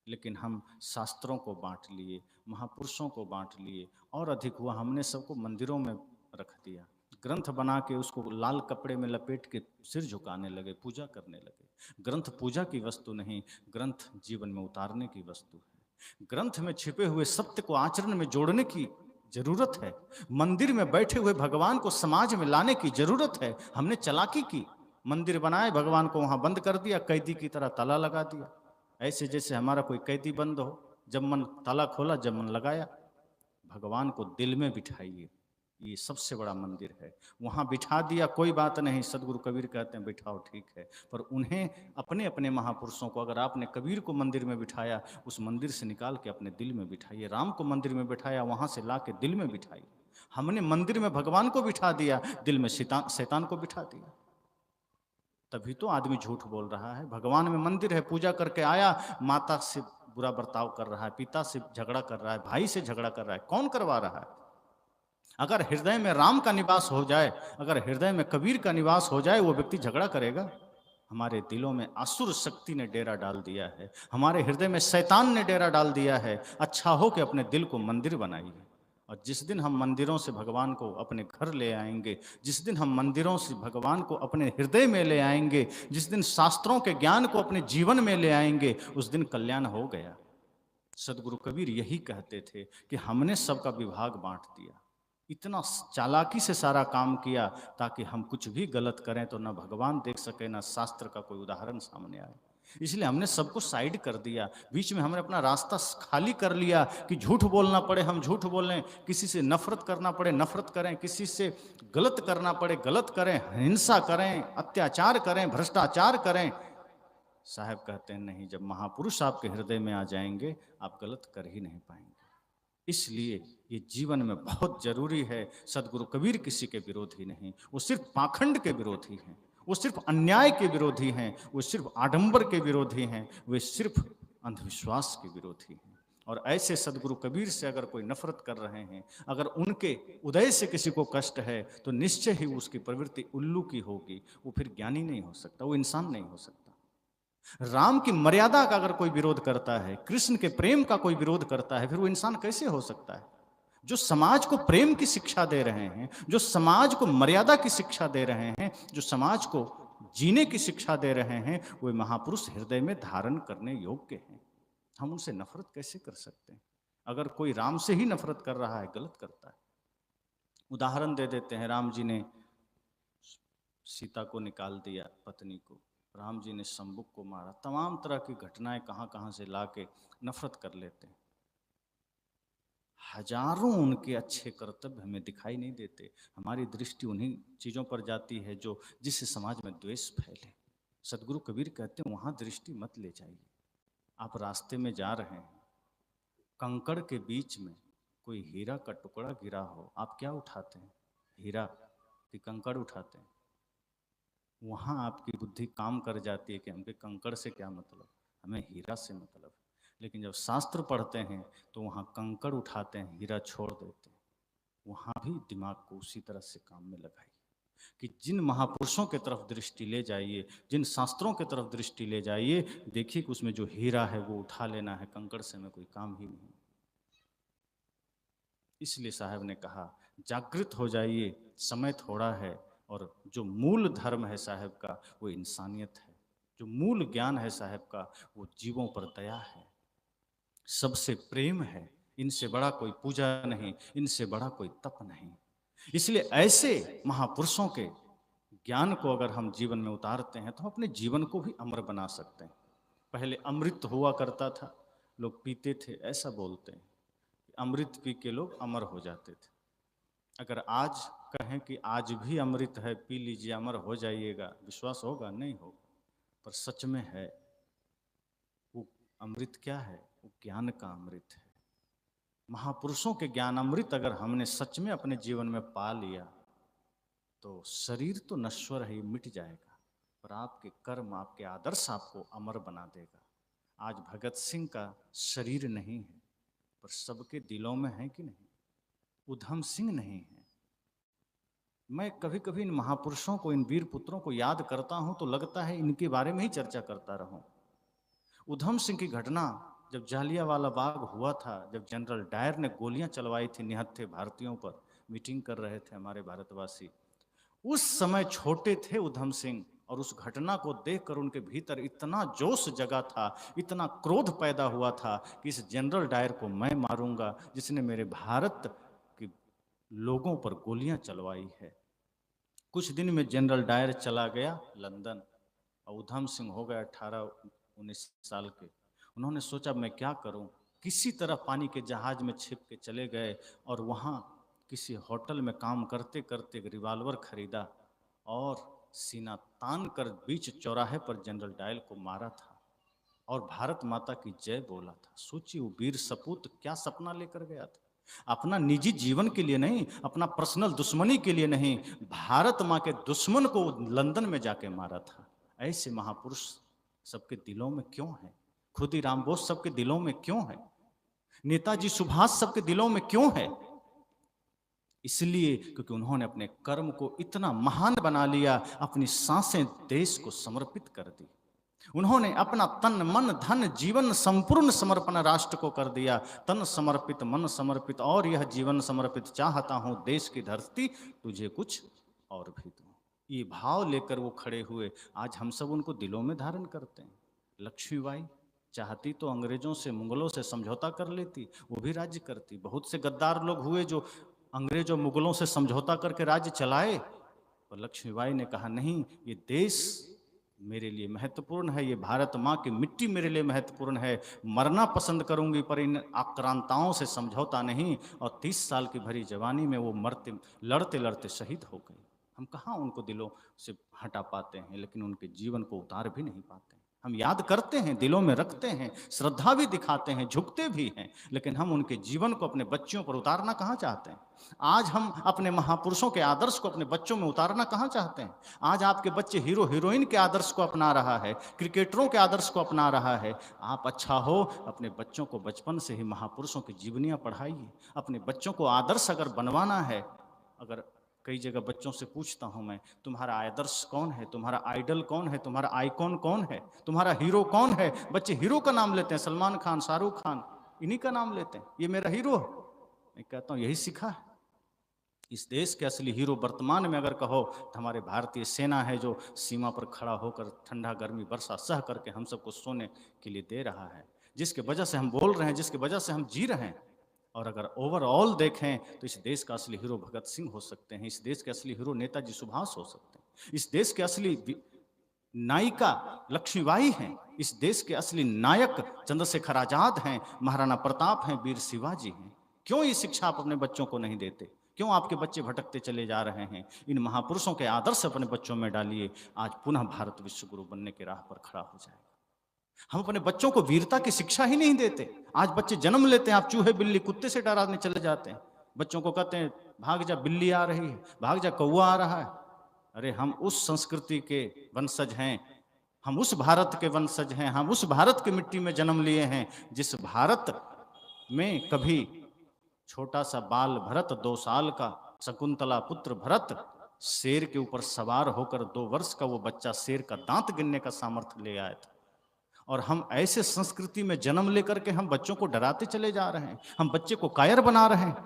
लेकिन हम शास्त्रों को बांट लिए, महापुरुषों को बांट लिए, और अधिक हुआ हमने सबको मंदिरों में रख दिया, ग्रंथ बना के उसको लाल कपड़े में लपेट के सिर झुकाने लगे, पूजा करने लगे। ग्रंथ पूजा की वस्तु नहीं, ग्रंथ जीवन में उतारने की वस्तु है। ग्रंथ में छिपे हुए सत्य को आचरण में जोड़ने की जरूरत है। मंदिर में बैठे हुए भगवान को समाज में लाने की जरूरत है। हमने चालाकी की, मंदिर बनाए, भगवान को वहां बंद कर दिया, कैदी की तरह ताला लगा दिया। ऐसे जैसे हमारा कोई कैदी बंद हो, जब मन ताला खोला, जब मन लगाया। भगवान को दिल में बिठाइए, ये सबसे बड़ा मंदिर है। वहां बिठा दिया, कोई बात नहीं, सदगुरु कबीर कहते हैं बिठाओ, ठीक है, पर उन्हें अपने अपने महापुरुषों को, अगर आपने कबीर को मंदिर में बिठाया, उस मंदिर से निकाल के अपने दिल में बिठाइए। राम को मंदिर में बिठाया, वहां से ला के दिल में बिठाइए। हमने मंदिर में भगवान को बिठा दिया, दिल में शैतान को बिठा दिया। तभी तो आदमी झूठ बोल रहा है। भगवान में मंदिर है, पूजा करके आया, माता से बुरा बर्ताव कर रहा है, पिता से झगड़ा कर रहा है, भाई से झगड़ा कर रहा है। कौन करवा रहा है? अगर हृदय में राम का निवास हो जाए, अगर हृदय में कबीर का निवास हो जाए, वो व्यक्ति झगड़ा करेगा? हमारे दिलों में असुर शक्ति ने डेरा डाल दिया है, हमारे हृदय में शैतान ने डेरा डाल दिया है। अच्छा हो कि अपने दिल को मंदिर बनाइए। और जिस दिन हम मंदिरों से भगवान को अपने घर ले आएंगे, जिस दिन हम मंदिरों से भगवान को अपने हृदय में ले आएंगे, जिस दिन शास्त्रों के ज्ञान को अपने जीवन में ले आएंगे, उस दिन कल्याण हो गया। सदगुरु कबीर यही कहते थे कि हमने सबका विभाग बांट दिया, इतना चालाकी से सारा काम किया ताकि हम कुछ भी गलत करें तो ना भगवान देख सके, ना शास्त्र का कोई उदाहरण सामने आए। इसलिए हमने सबको साइड कर दिया, बीच में हमने अपना रास्ता खाली कर लिया कि झूठ बोलना पड़े हम झूठ बोलें, किसी से नफरत करना पड़े नफरत करें, किसी से गलत करना पड़े गलत करें, हिंसा करें, अत्याचार करें, भ्रष्टाचार करें। साहब कहते हैं नहीं, जब महापुरुष आपके हृदय में आ जाएंगे, आप गलत कर ही नहीं पाएंगे। इसलिए ये जीवन में बहुत जरूरी है। सदगुरु कबीर किसी के विरोधी नहीं, वो सिर्फ पाखंड के विरोधी हैं, वो सिर्फ अन्याय के विरोधी हैं, वो सिर्फ आडंबर के विरोधी हैं, वे सिर्फ अंधविश्वास के विरोधी हैं। और ऐसे सदगुरु कबीर से अगर कोई नफरत कर रहे हैं, अगर उनके उदय से किसी को कष्ट है, तो निश्चय ही उसकी प्रवृत्ति उल्लू की होगी, वो फिर ज्ञानी नहीं हो सकता, वो इंसान नहीं हो सकता। राम की मर्यादा का अगर कोई विरोध करता है, कृष्ण के प्रेम का कोई विरोध करता है, फिर वो इंसान कैसे हो सकता है? जो समाज को प्रेम की शिक्षा दे रहे हैं, जो समाज को मर्यादा की शिक्षा दे रहे हैं, जो समाज को जीने की शिक्षा दे रहे हैं, वे महापुरुष हृदय में धारण करने योग्य हैं। हम उनसे नफरत कैसे कर सकते हैं? अगर कोई राम से ही नफरत कर रहा है, गलत करता है। उदाहरण दे देते हैं, राम जी ने सीता को निकाल दिया, पत्नी को, राम जी ने शंबुक को मारा, तमाम तरह की घटनाएं कहाँ कहाँ से लाके नफरत कर लेते हैं। हजारों उनके अच्छे कर्तव्य हमें दिखाई नहीं देते, हमारी दृष्टि उन्हीं चीज़ों पर जाती है जो जिससे समाज में द्वेष फैले। सदगुरु कबीर कहते हैं वहाँ दृष्टि मत ले जाइए। आप रास्ते में जा रहे हैं, कंकड़ के बीच में कोई हीरा का टुकड़ा गिरा हो, आप क्या उठाते हैं? हीरा कि कंकड़ उठाते हैं? वहाँ आपकी बुद्धि काम कर जाती है कि हमके कंकड़ से क्या मतलब, हमें हीरा से मतलब है। लेकिन जब शास्त्र पढ़ते हैं तो वहाँ कंकड़ उठाते हैं, हीरा छोड़ देते हैं। वहाँ भी दिमाग को उसी तरह से काम में लगाइए कि जिन महापुरुषों के तरफ दृष्टि ले जाइए, जिन शास्त्रों के तरफ दृष्टि ले जाइए, देखिए कि उसमें जो हीरा है वो उठा लेना है, कंकड़ से में कोई काम ही नहीं। इसलिए साहब ने कहा जागृत हो जाइए, समय थोड़ा है, और जो मूल धर्म है साहब का वो इंसानियत है, जो मूल ज्ञान है साहब का वो जीवों पर दया है, सबसे प्रेम है। इनसे बड़ा कोई पूजा नहीं, इनसे बड़ा कोई तप नहीं। इसलिए ऐसे महापुरुषों के ज्ञान को अगर हम जीवन में उतारते हैं तो अपने जीवन को भी अमर बना सकते हैं। पहले अमृत हुआ करता था, लोग पीते थे, ऐसा बोलते हैं अमृत पी के लोग अमर हो जाते थे। अगर आज कहें कि आज भी अमृत है, पी लीजिए अमर हो जाइएगा, विश्वास होगा? नहीं होगा। पर सच में है वो अमृत क्या है? वो ज्ञान का अमृत है। महापुरुषों के ज्ञान अमृत अगर हमने सच में अपने जीवन में पा लिया तो शरीर तो नश्वर है, मिट जाएगा, पर आपके कर्म, आपके आदर्श आपको अमर बना देगा। आज भगत सिंह का शरीर नहीं है, पर सबके दिलों में है कि नहीं? उधम सिंह नहीं है। मैं कभी कभी इन महापुरुषों को, इन वीर पुत्रों को याद करता हूं तो लगता है इनके बारे में ही चर्चा करता रहूं। उधम सिंह की घटना जब जालियांवाला बाग हुआ था, जब जनरल डायर ने गोलियां चलवाई थी निहत्थे भारतीयों पर, मीटिंग कर रहे थे हमारे भारतवासी, उस समय छोटे थे उधम सिंह, और उस घटना को देखकर उनके भीतर इतना जोश जगा था, इतना क्रोध पैदा हुआ था कि इस जनरल डायर को मैं मारूंगा जिसने मेरे भारत के लोगों पर गोलियां चलवाई है। कुछ दिन में जनरल डायर चला गया लंदन और उधम सिंह हो गए 18-19 साल के। उन्होंने सोचा मैं क्या करूं, किसी तरह पानी के जहाज में छिप के चले गए और वहां किसी होटल में काम करते करते एक रिवॉल्वर खरीदा और सीना तान कर बीच चौराहे पर जनरल डायल को मारा था और भारत माता की जय बोला था। सोचिए वो वीर सपूत क्या सपना लेकर गया था, अपना निजी जीवन के लिए नहीं, अपना पर्सनल दुश्मनी के लिए नहीं, भारत माँ के दुश्मन को लंदन में जाके मारा था। ऐसे महापुरुष सबके दिलों में क्यों है? खुदीराम बोस सबके दिलों में क्यों है? नेताजी सुभाष सबके दिलों में क्यों है? इसलिए क्योंकि उन्होंने अपने कर्म को इतना महान बना लिया, अपनी सांसें देश को समर्पित कर दी। उन्होंने अपना तन मन धन जीवन संपूर्ण समर्पण राष्ट्र को कर दिया। तन समर्पित मन समर्पित और यह जीवन समर्पित, चाहता हूं देश की धरती तुझे कुछ और भी दूं। ये भाव लेकर वो खड़े हुए। आज हम सब उनको दिलों में धारण करते हैं। लक्ष्मीबाई चाहती तो अंग्रेजों से मुगलों से समझौता कर लेती, वो भी राज्य करती। बहुत से गद्दार लोग हुए जो अंग्रेजों मुगलों से समझौता करके राज्य चलाए, और लक्ष्मीबाई ने कहा नहीं, ये देश मेरे लिए महत्वपूर्ण है, ये भारत माँ की मिट्टी मेरे लिए महत्वपूर्ण है, मरना पसंद करूंगी पर इन आक्रांताओं से समझौता नहीं। और 30 साल की भरी जवानी में वो मरते लड़ते लड़ते शहीद हो गई। हम कहाँ उनको दिलों से हटा पाते हैं, लेकिन उनके जीवन को उतार भी नहीं पाते। हम याद करते हैं, दिलों में रखते हैं, श्रद्धा भी दिखाते हैं, झुकते भी हैं, लेकिन हम उनके जीवन को अपने बच्चों पर उतारना कहाँ चाहते हैं? आज हम अपने महापुरुषों के आदर्श को अपने बच्चों में उतारना कहाँ चाहते हैं? आज आपके बच्चे हीरो हीरोइन के आदर्श को अपना रहा है, क्रिकेटरों के आदर्श को अपना रहा है। आप अच्छा हो, अपने बच्चों को बचपन से ही महापुरुषों की जीवनियाँ पढ़ाइए। अपने बच्चों को आदर्श अगर बनवाना है, अगर कई जगह बच्चों से पूछता हूं मैं, तुम्हारा आदर्श कौन है, तुम्हारा आइडल कौन है, तुम्हारा आइकॉन कौन है, तुम्हारा हीरो कौन है? बच्चे हीरो का नाम लेते हैं, सलमान खान, शाहरुख खान, इन्हीं का नाम लेते हैं, ये मेरा हीरो है। मैं कहता हूं यही सीखा है। इस देश के असली हीरो वर्तमान में अगर कहो तो हमारे भारतीय सेना है, जो सीमा पर खड़ा होकर ठंडा गर्मी वर्षा सह करके हम सबको सोने के लिए दे रहा है, जिसके वजह से हम बोल रहे हैं, जिसकी वजह से हम जी रहे हैं। और अगर ओवरऑल देखें तो इस देश का असली हीरो भगत सिंह हो सकते हैं, इस देश के असली हीरो नेताजी सुभाष हो सकते हैं, इस देश के असली नायिका लक्ष्मीबाई हैं, इस देश के असली नायक चंद्रशेखर आजाद हैं, महाराणा प्रताप हैं, वीर शिवाजी हैं। क्यों ये शिक्षा आप अपने बच्चों को नहीं देते? क्यों आपके बच्चे भटकते चले जा रहे हैं? इन महापुरुषों के आदर्श अपने बच्चों में डालिए, आज पुनः भारत विश्व गुरु बनने के राह पर खड़ा हो जाएगा। हम अपने बच्चों को वीरता की शिक्षा ही नहीं देते। आज बच्चे जन्म लेते हैं, आप चूहे बिल्ली कुत्ते से डराने चले जाते हैं, बच्चों को कहते हैं भाग जा बिल्ली आ रही है, भाग जा कौवा आ रहा है। अरे हम उस संस्कृति के वंशज हैं, हम उस भारत के वंशज हैं, हम उस भारत की मिट्टी में जन्म लिए हैं जिस भारत में कभी छोटा सा बाल भरत 2 साल का शकुंतला पुत्र भरत शेर के ऊपर सवार होकर 2 वर्ष का वो बच्चा शेर का दांत गिनने का सामर्थ्य ले आया था। और हम ऐसे संस्कृति में जन्म लेकर के हम बच्चों को डराते चले जा रहे हैं, हम बच्चे को कायर बना रहे हैं।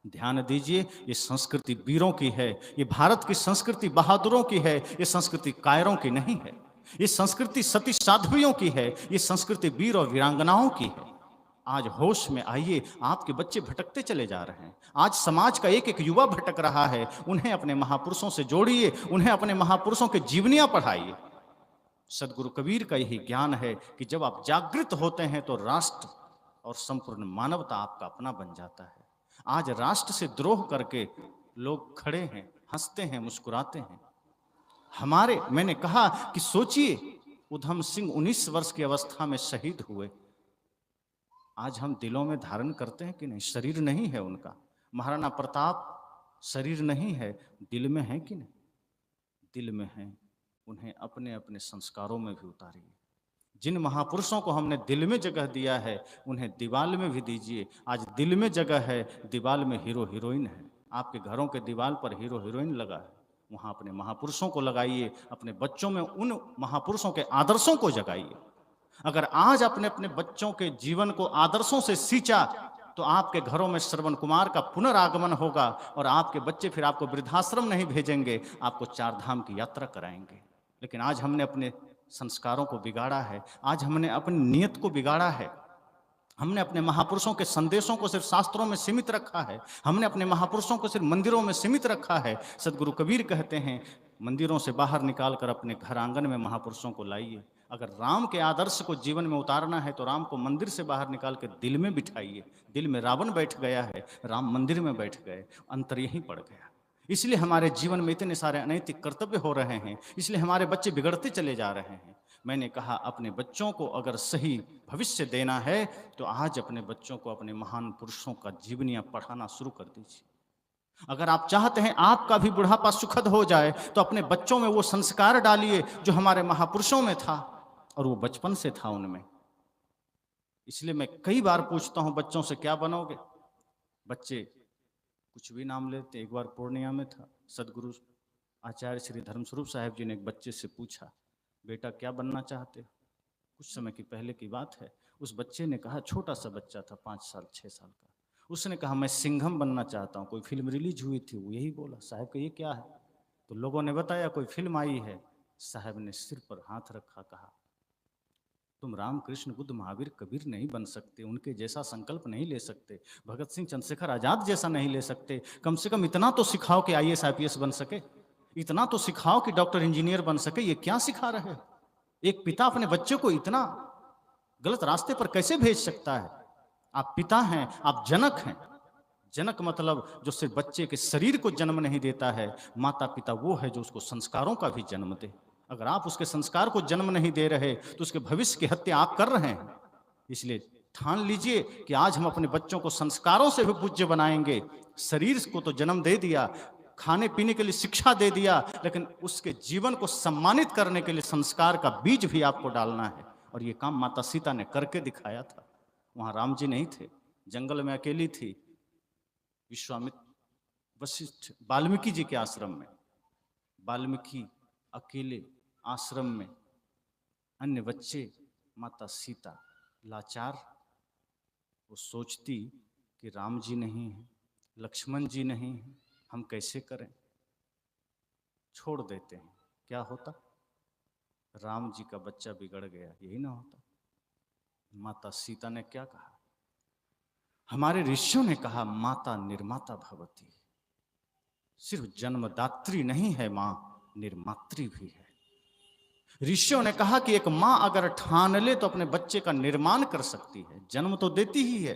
ध्यान दीजिए, ये संस्कृति वीरों की है, ये भारत की संस्कृति बहादुरों की है, ये संस्कृति कायरों की नहीं है। ये संस्कृति सती साध्वियों की है, ये संस्कृति वीर और वीरांगनाओं की है। आज होश में आइए, आपके बच्चे भटकते चले जा रहे हैं। आज समाज का एक एक युवा भटक रहा है, उन्हें अपने महापुरुषों से जोड़िए, उन्हें अपने महापुरुषों की जीवनियां पढ़ाइए। सदगुरु कबीर का यही ज्ञान है कि जब आप जागृत होते हैं तो राष्ट्र और संपूर्ण मानवता आपका अपना बन जाता है। आज राष्ट्र से द्रोह करके लोग खड़े हैं, हंसते हैं, मुस्कुराते हैं। मैंने कहा कि सोचिए, उधम सिंह 19 वर्ष की अवस्था में शहीद हुए। आज हम दिलों में धारण करते हैं कि नहीं? शरीर नहीं है उनका, महाराणा प्रताप शरीर नहीं है, दिल में है कि नहीं? दिल में है। उन्हें अपने अपने संस्कारों में भी उतारिए। जिन महापुरुषों को हमने दिल में जगह दिया है, उन्हें दीवाल में भी दीजिए। आज दिल में जगह है, दीवाल में हीरो हीरोइन है। आपके घरों के दीवाल पर हीरो हीरोइन लगा है, वहाँ अपने महापुरुषों को लगाइए। अपने बच्चों में उन महापुरुषों के आदर्शों को जगाइए। अगर आज अपने अपने बच्चों के जीवन को आदर्शों से सींचा तो आपके घरों में श्रवण कुमार का पुनरागमन होगा और आपके बच्चे फिर आपको वृद्धाश्रम नहीं भेजेंगे, आपको 4 धाम की यात्रा कराएंगे। लेकिन आज हमने अपने संस्कारों को बिगाड़ा है, आज हमने अपनी नियत को बिगाड़ा है। हमने अपने महापुरुषों के संदेशों को सिर्फ शास्त्रों में सीमित रखा है, हमने अपने महापुरुषों को सिर्फ मंदिरों में सीमित रखा है। सदगुरु कबीर कहते हैं, मंदिरों से बाहर निकाल कर अपने घर आंगन में महापुरुषों को लाइए। अगर राम के आदर्श को जीवन में उतारना है तो राम को मंदिर से बाहर निकाल कर दिल में बिठाइए। दिल में रावण बैठ गया है, राम मंदिर में बैठ गए, अंतर यहीं पड़ गया। इसलिए हमारे जीवन में इतने सारे अनैतिक कर्तव्य हो रहे हैं, इसलिए हमारे बच्चे बिगड़ते चले जा रहे हैं। मैंने कहा, अपने बच्चों को अगर सही भविष्य देना है तो आज अपने बच्चों को अपने महान पुरुषों का जीवनियां पढ़ाना शुरू कर दीजिए। अगर आप चाहते हैं आपका भी बुढ़ापा सुखद हो जाए तो अपने बच्चों में वो संस्कार डालिए जो हमारे महापुरुषों में था और वो बचपन से था उनमें। इसलिए मैं कई बार पूछता हूं बच्चों से, क्या बनोगे? बच्चे कुछ भी नाम लेते। एक बार पूर्णिया में था, सदगुरु आचार्य श्री धर्मस्वरूप साहिब जी ने एक बच्चे से पूछा, बेटा क्या बनना चाहते हो? कुछ समय की पहले की बात है। उस बच्चे ने कहा, छोटा सा बच्चा था, 5 साल 6 साल का, उसने कहा मैं सिंघम बनना चाहता हूँ। कोई फिल्म रिलीज हुई थी, वो यही बोला। साहब का ये क्या है? तो लोगों ने बताया कोई फिल्म आई है। साहब ने सिर पर हाथ रखा, कहा तुम रामकृष्ण बुद्ध महावीर कबीर नहीं बन सकते, उनके जैसा संकल्प नहीं ले सकते, भगत सिंह चंद्रशेखर आजाद जैसा नहीं ले सकते। कम से कम इतना तो सिखाओ कि IAS IPS बन सके, इतना तो सिखाओ कि डॉक्टर इंजीनियर बन सके। ये क्या सिखा रहे हो? एक पिता अपने बच्चे को इतना गलत रास्ते पर कैसे भेज सकता है? आप पिता हैं, आप जनक हैं। जनक मतलब जो सिर्फ बच्चे के शरीर को जन्म नहीं देता है, माता पिता वो है जो उसको संस्कारों का भी जन्म दे। अगर आप उसके संस्कार को जन्म नहीं दे रहे तो उसके भविष्य की हत्या आप कर रहे हैं। इसलिए ठान लीजिए कि आज हम अपने बच्चों को संस्कारों से भी पूज्य बनाएंगे। शरीर को तो जन्म दे दिया, खाने पीने के लिए शिक्षा दे दिया, लेकिन उसके जीवन को सम्मानित करने के लिए संस्कार का बीज भी आपको डालना है। और ये काम माता सीता ने करके दिखाया था। वहां राम जी नहीं थे, जंगल में अकेली थी, विश्वामित्र वशिष्ठ वाल्मीकि जी के आश्रम में, वाल्मीकि अकेले आश्रम में, अन्य बच्चे, माता सीता लाचार। वो सोचती कि राम जी नहीं है, लक्ष्मण जी नहीं है, हम कैसे करें? छोड़ देते हैं। क्या होता? राम जी का बच्चा बिगड़ गया, यही ना होता? माता सीता ने क्या कहा? हमारे ऋषियों ने कहा माता निर्माता भवती। सिर्फ जन्मदात्री नहीं है मां, निर्मात्री भी है। ऋषियों ने कहा कि एक मां अगर ठान ले तो अपने बच्चे का निर्माण कर सकती है। जन्म तो देती ही है,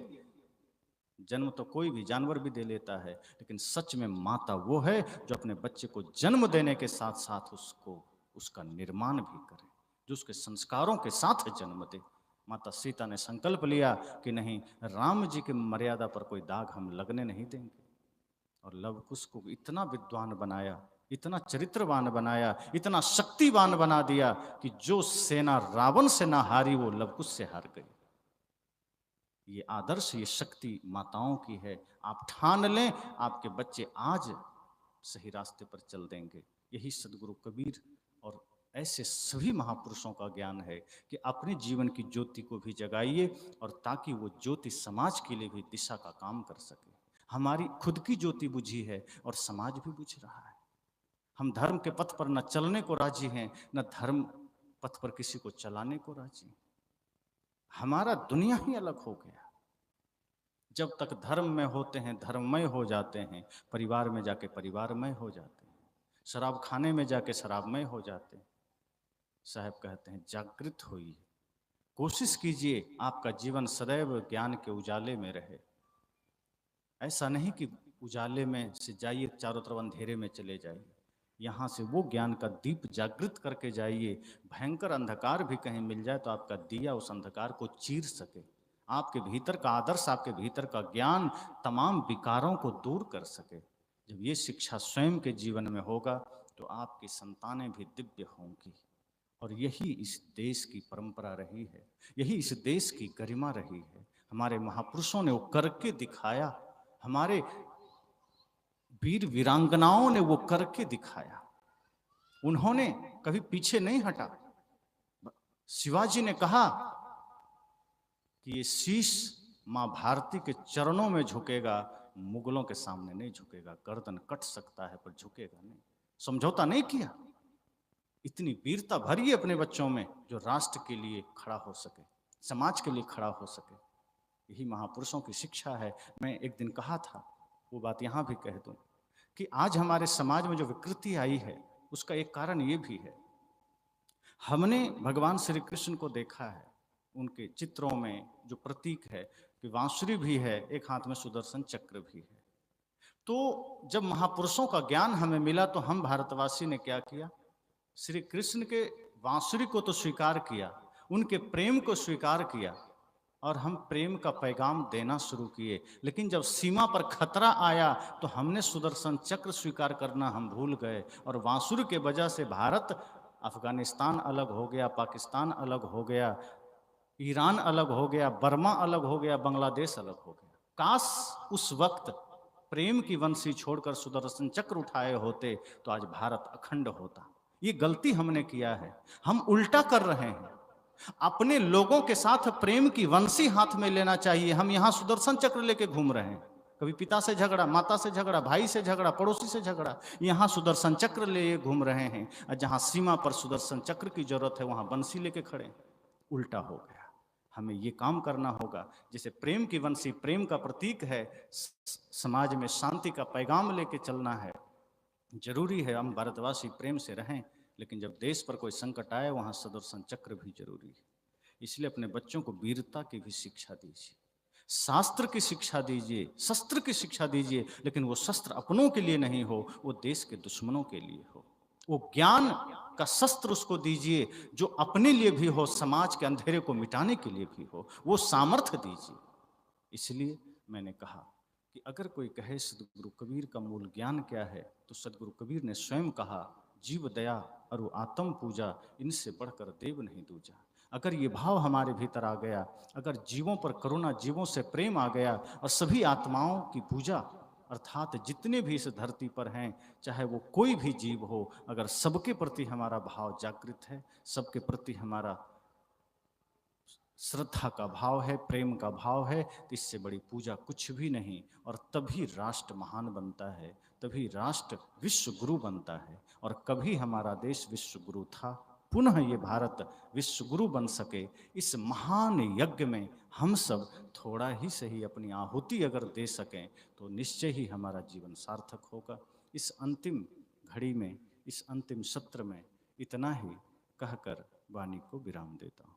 जन्म तो कोई भी जानवर भी दे लेता है, लेकिन सच में माता वो है जो अपने बच्चे को जन्म देने के साथ साथ उसको उसका निर्माण भी करे, जो उसके संस्कारों के साथ जन्म दे। माता सीता ने संकल्प लिया कि नहीं, राम जी की मर्यादा पर कोई दाग हम लगने नहीं देंगे। और लव कुश को इतना विद्वान बनाया, इतना चरित्रवान बनाया, इतना शक्तिवान बना दिया कि जो सेना रावण से ना हारी वो लव कुश से हार गई। ये आदर्श, ये शक्ति माताओं की है। आप ठान लें, आपके बच्चे आज सही रास्ते पर चल देंगे। यही सदगुरु कबीर और ऐसे सभी महापुरुषों का ज्ञान है कि अपने जीवन की ज्योति को भी जगाइए और ताकि वो ज्योति समाज के लिए भी दिशा का काम कर सके। हमारी खुद की ज्योति बुझी है और समाज भी बुझ रहा है। हम धर्म के पथ पर न चलने को राजी हैं, न धर्म पथ पर किसी को चलाने को राजी। हमारा दुनिया ही अलग हो गया। जब तक धर्म में होते हैं धर्ममय हो जाते हैं, परिवार में जाके परिवारमय हो जाते हैं, शराब खाने में जाके शराबमय हो जाते हैं। साहब कहते हैं जागृत होइए, कोशिश कीजिए आपका जीवन सदैव ज्ञान के उजाले में रहे। ऐसा नहीं कि उजाले में से जाइए चारों तरफ अंधेरे में चले जाइए। यहाँ से वो ज्ञान का दीप जागृत करके जाइए। भयंकर अंधकार भी कहीं मिल जाए तो आपका दिया उस अंधकार को चीर सके। आपके भीतर का आदर्श, आपके भीतर का ज्ञान तमाम विकारों को दूर कर सके। जब ये शिक्षा स्वयं के जीवन में होगा तो आपकी संतानें भी दिव्य होंगी। और यही इस देश की परंपरा रही है, यही इस देश की गरिमा रही है। हमारे महापुरुषों ने वो करके दिखाया, हमारे वीर वीरांगनाओं ने वो करके दिखाया। उन्होंने कभी पीछे नहीं हटा। शिवाजी ने कहा कि ये शीश मां भारती के चरणों में झुकेगा, मुगलों के सामने नहीं झुकेगा। गर्दन कट सकता है पर झुकेगा नहीं। समझौता नहीं किया। इतनी वीरता भरिए अपने बच्चों में जो राष्ट्र के लिए खड़ा हो सके, समाज के लिए खड़ा हो सके। यही महापुरुषों की शिक्षा है। मैं एक दिन कहा था, वो बात यहाँ भी कह दूं कि आज हमारे समाज में जो विकृति आई है उसका एक कारण ये भी है, हमने भगवान श्री कृष्ण को देखा है, उनके चित्रों में जो प्रतीक है कि बांसुरी भी है, एक हाथ में सुदर्शन चक्र भी है। तो जब महापुरुषों का ज्ञान हमें मिला तो हम भारतवासी ने क्या किया, श्री कृष्ण के बांसुरी को तो स्वीकार किया, उनके प्रेम को स्वीकार किया और हम प्रेम का पैगाम देना शुरू किए। लेकिन जब सीमा पर खतरा आया तो हमने सुदर्शन चक्र स्वीकार करना हम भूल गए और बांसुरी के वजह से भारत, अफगानिस्तान अलग हो गया, पाकिस्तान अलग हो गया, ईरान अलग हो गया, बर्मा अलग हो गया, बांग्लादेश अलग हो गया। काश उस वक्त प्रेम की वंशी छोड़कर सुदर्शन चक्र उठाए होते तो आज भारत अखंड होता। ये गलती हमने किया है, हम उल्टा कर रहे हैं। अपने लोगों के साथ प्रेम की वंशी हाथ में लेना चाहिए। हम यहाँ सुदर्शन चक्र लेके घूम रहे हैं, कभी पिता से झगड़ा, माता से झगड़ा, भाई से झगड़ा, पड़ोसी से झगड़ा, यहाँ सुदर्शन चक्र ले घूम रहे हैं। और जहाँ सीमा पर सुदर्शन चक्र की जरूरत है वहां बंसी लेके खड़े। उल्टा हो गया। हमें ये काम करना होगा, जैसे प्रेम की वंशी प्रेम का प्रतीक है, समाज में शांति का पैगाम लेके चलना है। जरूरी है हम भारतवासी प्रेम से रहें, लेकिन जब देश पर कोई संकट आए वहां सुदर्शन चक्र भी जरूरी है। इसलिए अपने बच्चों को वीरता की भी शिक्षा दीजिए, शास्त्र की शिक्षा दीजिए, शस्त्र की शिक्षा दीजिए, लेकिन वो शस्त्र अपनों के लिए नहीं हो, वो देश के दुश्मनों के लिए हो। वो ज्ञान का शस्त्र उसको दीजिए जो अपने लिए भी हो, समाज के अंधेरे को मिटाने के लिए भी हो, वो सामर्थ्य दीजिए। इसलिए मैंने कहा कि अगर कोई कहे सदगुरु कबीर का मूल ज्ञान क्या है, तो सदगुरु कबीर ने स्वयं कहा, जीव दया और आत्म पूजा, इनसे बढ़कर देव नहीं दूजा। अगर ये भाव हमारे भीतर आ गया, अगर जीवों पर करुणा, जीवों से प्रेम आ गया और सभी आत्माओं की पूजा, अर्थात जितने भी इस धरती पर हैं, चाहे वो कोई भी जीव हो, अगर सबके प्रति हमारा भाव जागृत है, सबके प्रति हमारा श्रद्धा का भाव है, प्रेम का भाव है, तो इससे बड़ी पूजा कुछ भी नहीं। और तभी राष्ट्र महान बनता है, तभी राष्ट्र विश्व गुरु बनता है। और कभी हमारा देश विश्व गुरु था, पुनः ये भारत विश्व गुरु बन सके, इस महान यज्ञ में हम सब थोड़ा ही सही अपनी आहुति अगर दे सकें तो निश्चय ही हमारा जीवन सार्थक होगा। इस अंतिम घड़ी में, इस अंतिम सत्र में इतना ही कहकर वाणी को विराम देता हूँ।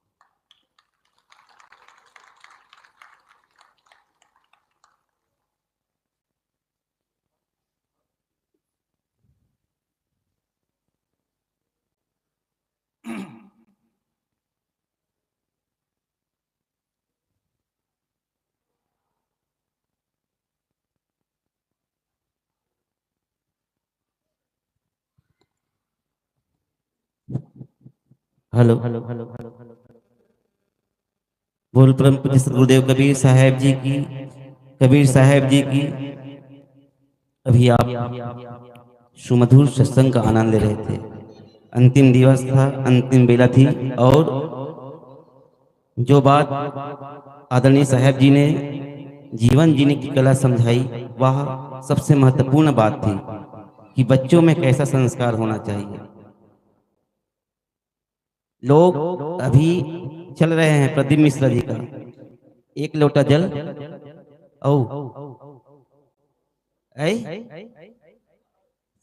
Hello hello hello hello hello बोल परम पूज्य सदगुरुदेव कबीर साहब जी की, कबीर साहब जी की। अभी आप सुमधुर सत्संग का आनंद ले रहे थे। अंतिम दिवस था, अंतिम बेला थी, और जो बात आदरणीय साहब जी ने जीवन जीने की कला समझाई, वह सबसे महत्वपूर्ण बात थी कि बच्चों में कैसा संस्कार होना चाहिए। लोग अभी चल रहे हैं प्रदीप मिश्रा जी का, एक लोटा जल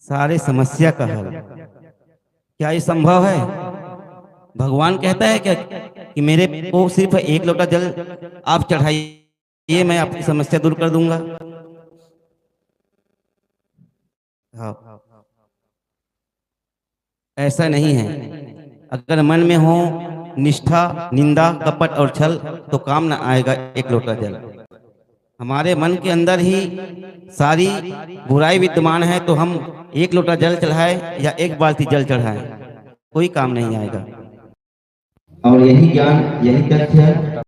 सारे समस्या का हल। क्या ये संभव है? भगवान कहता है क्या कि मेरे को सिर्फ एक लोटा जल आप चढ़ाइए, मैं आपकी समस्या दूर कर दूंगा? हाँ, ऐसा नहीं है। अगर मन में हो निष्ठा, निंदा, कपट और छल, तो काम ना आएगा एक लोटा जल। हमारे मन के अंदर ही सारी बुराई विद्यमान है, तो हम एक लोटा जल चढ़ाए या एक बाल्टी जल चढ़ाए, कोई काम नहीं आएगा। और यही ज्ञान, यही तथ्य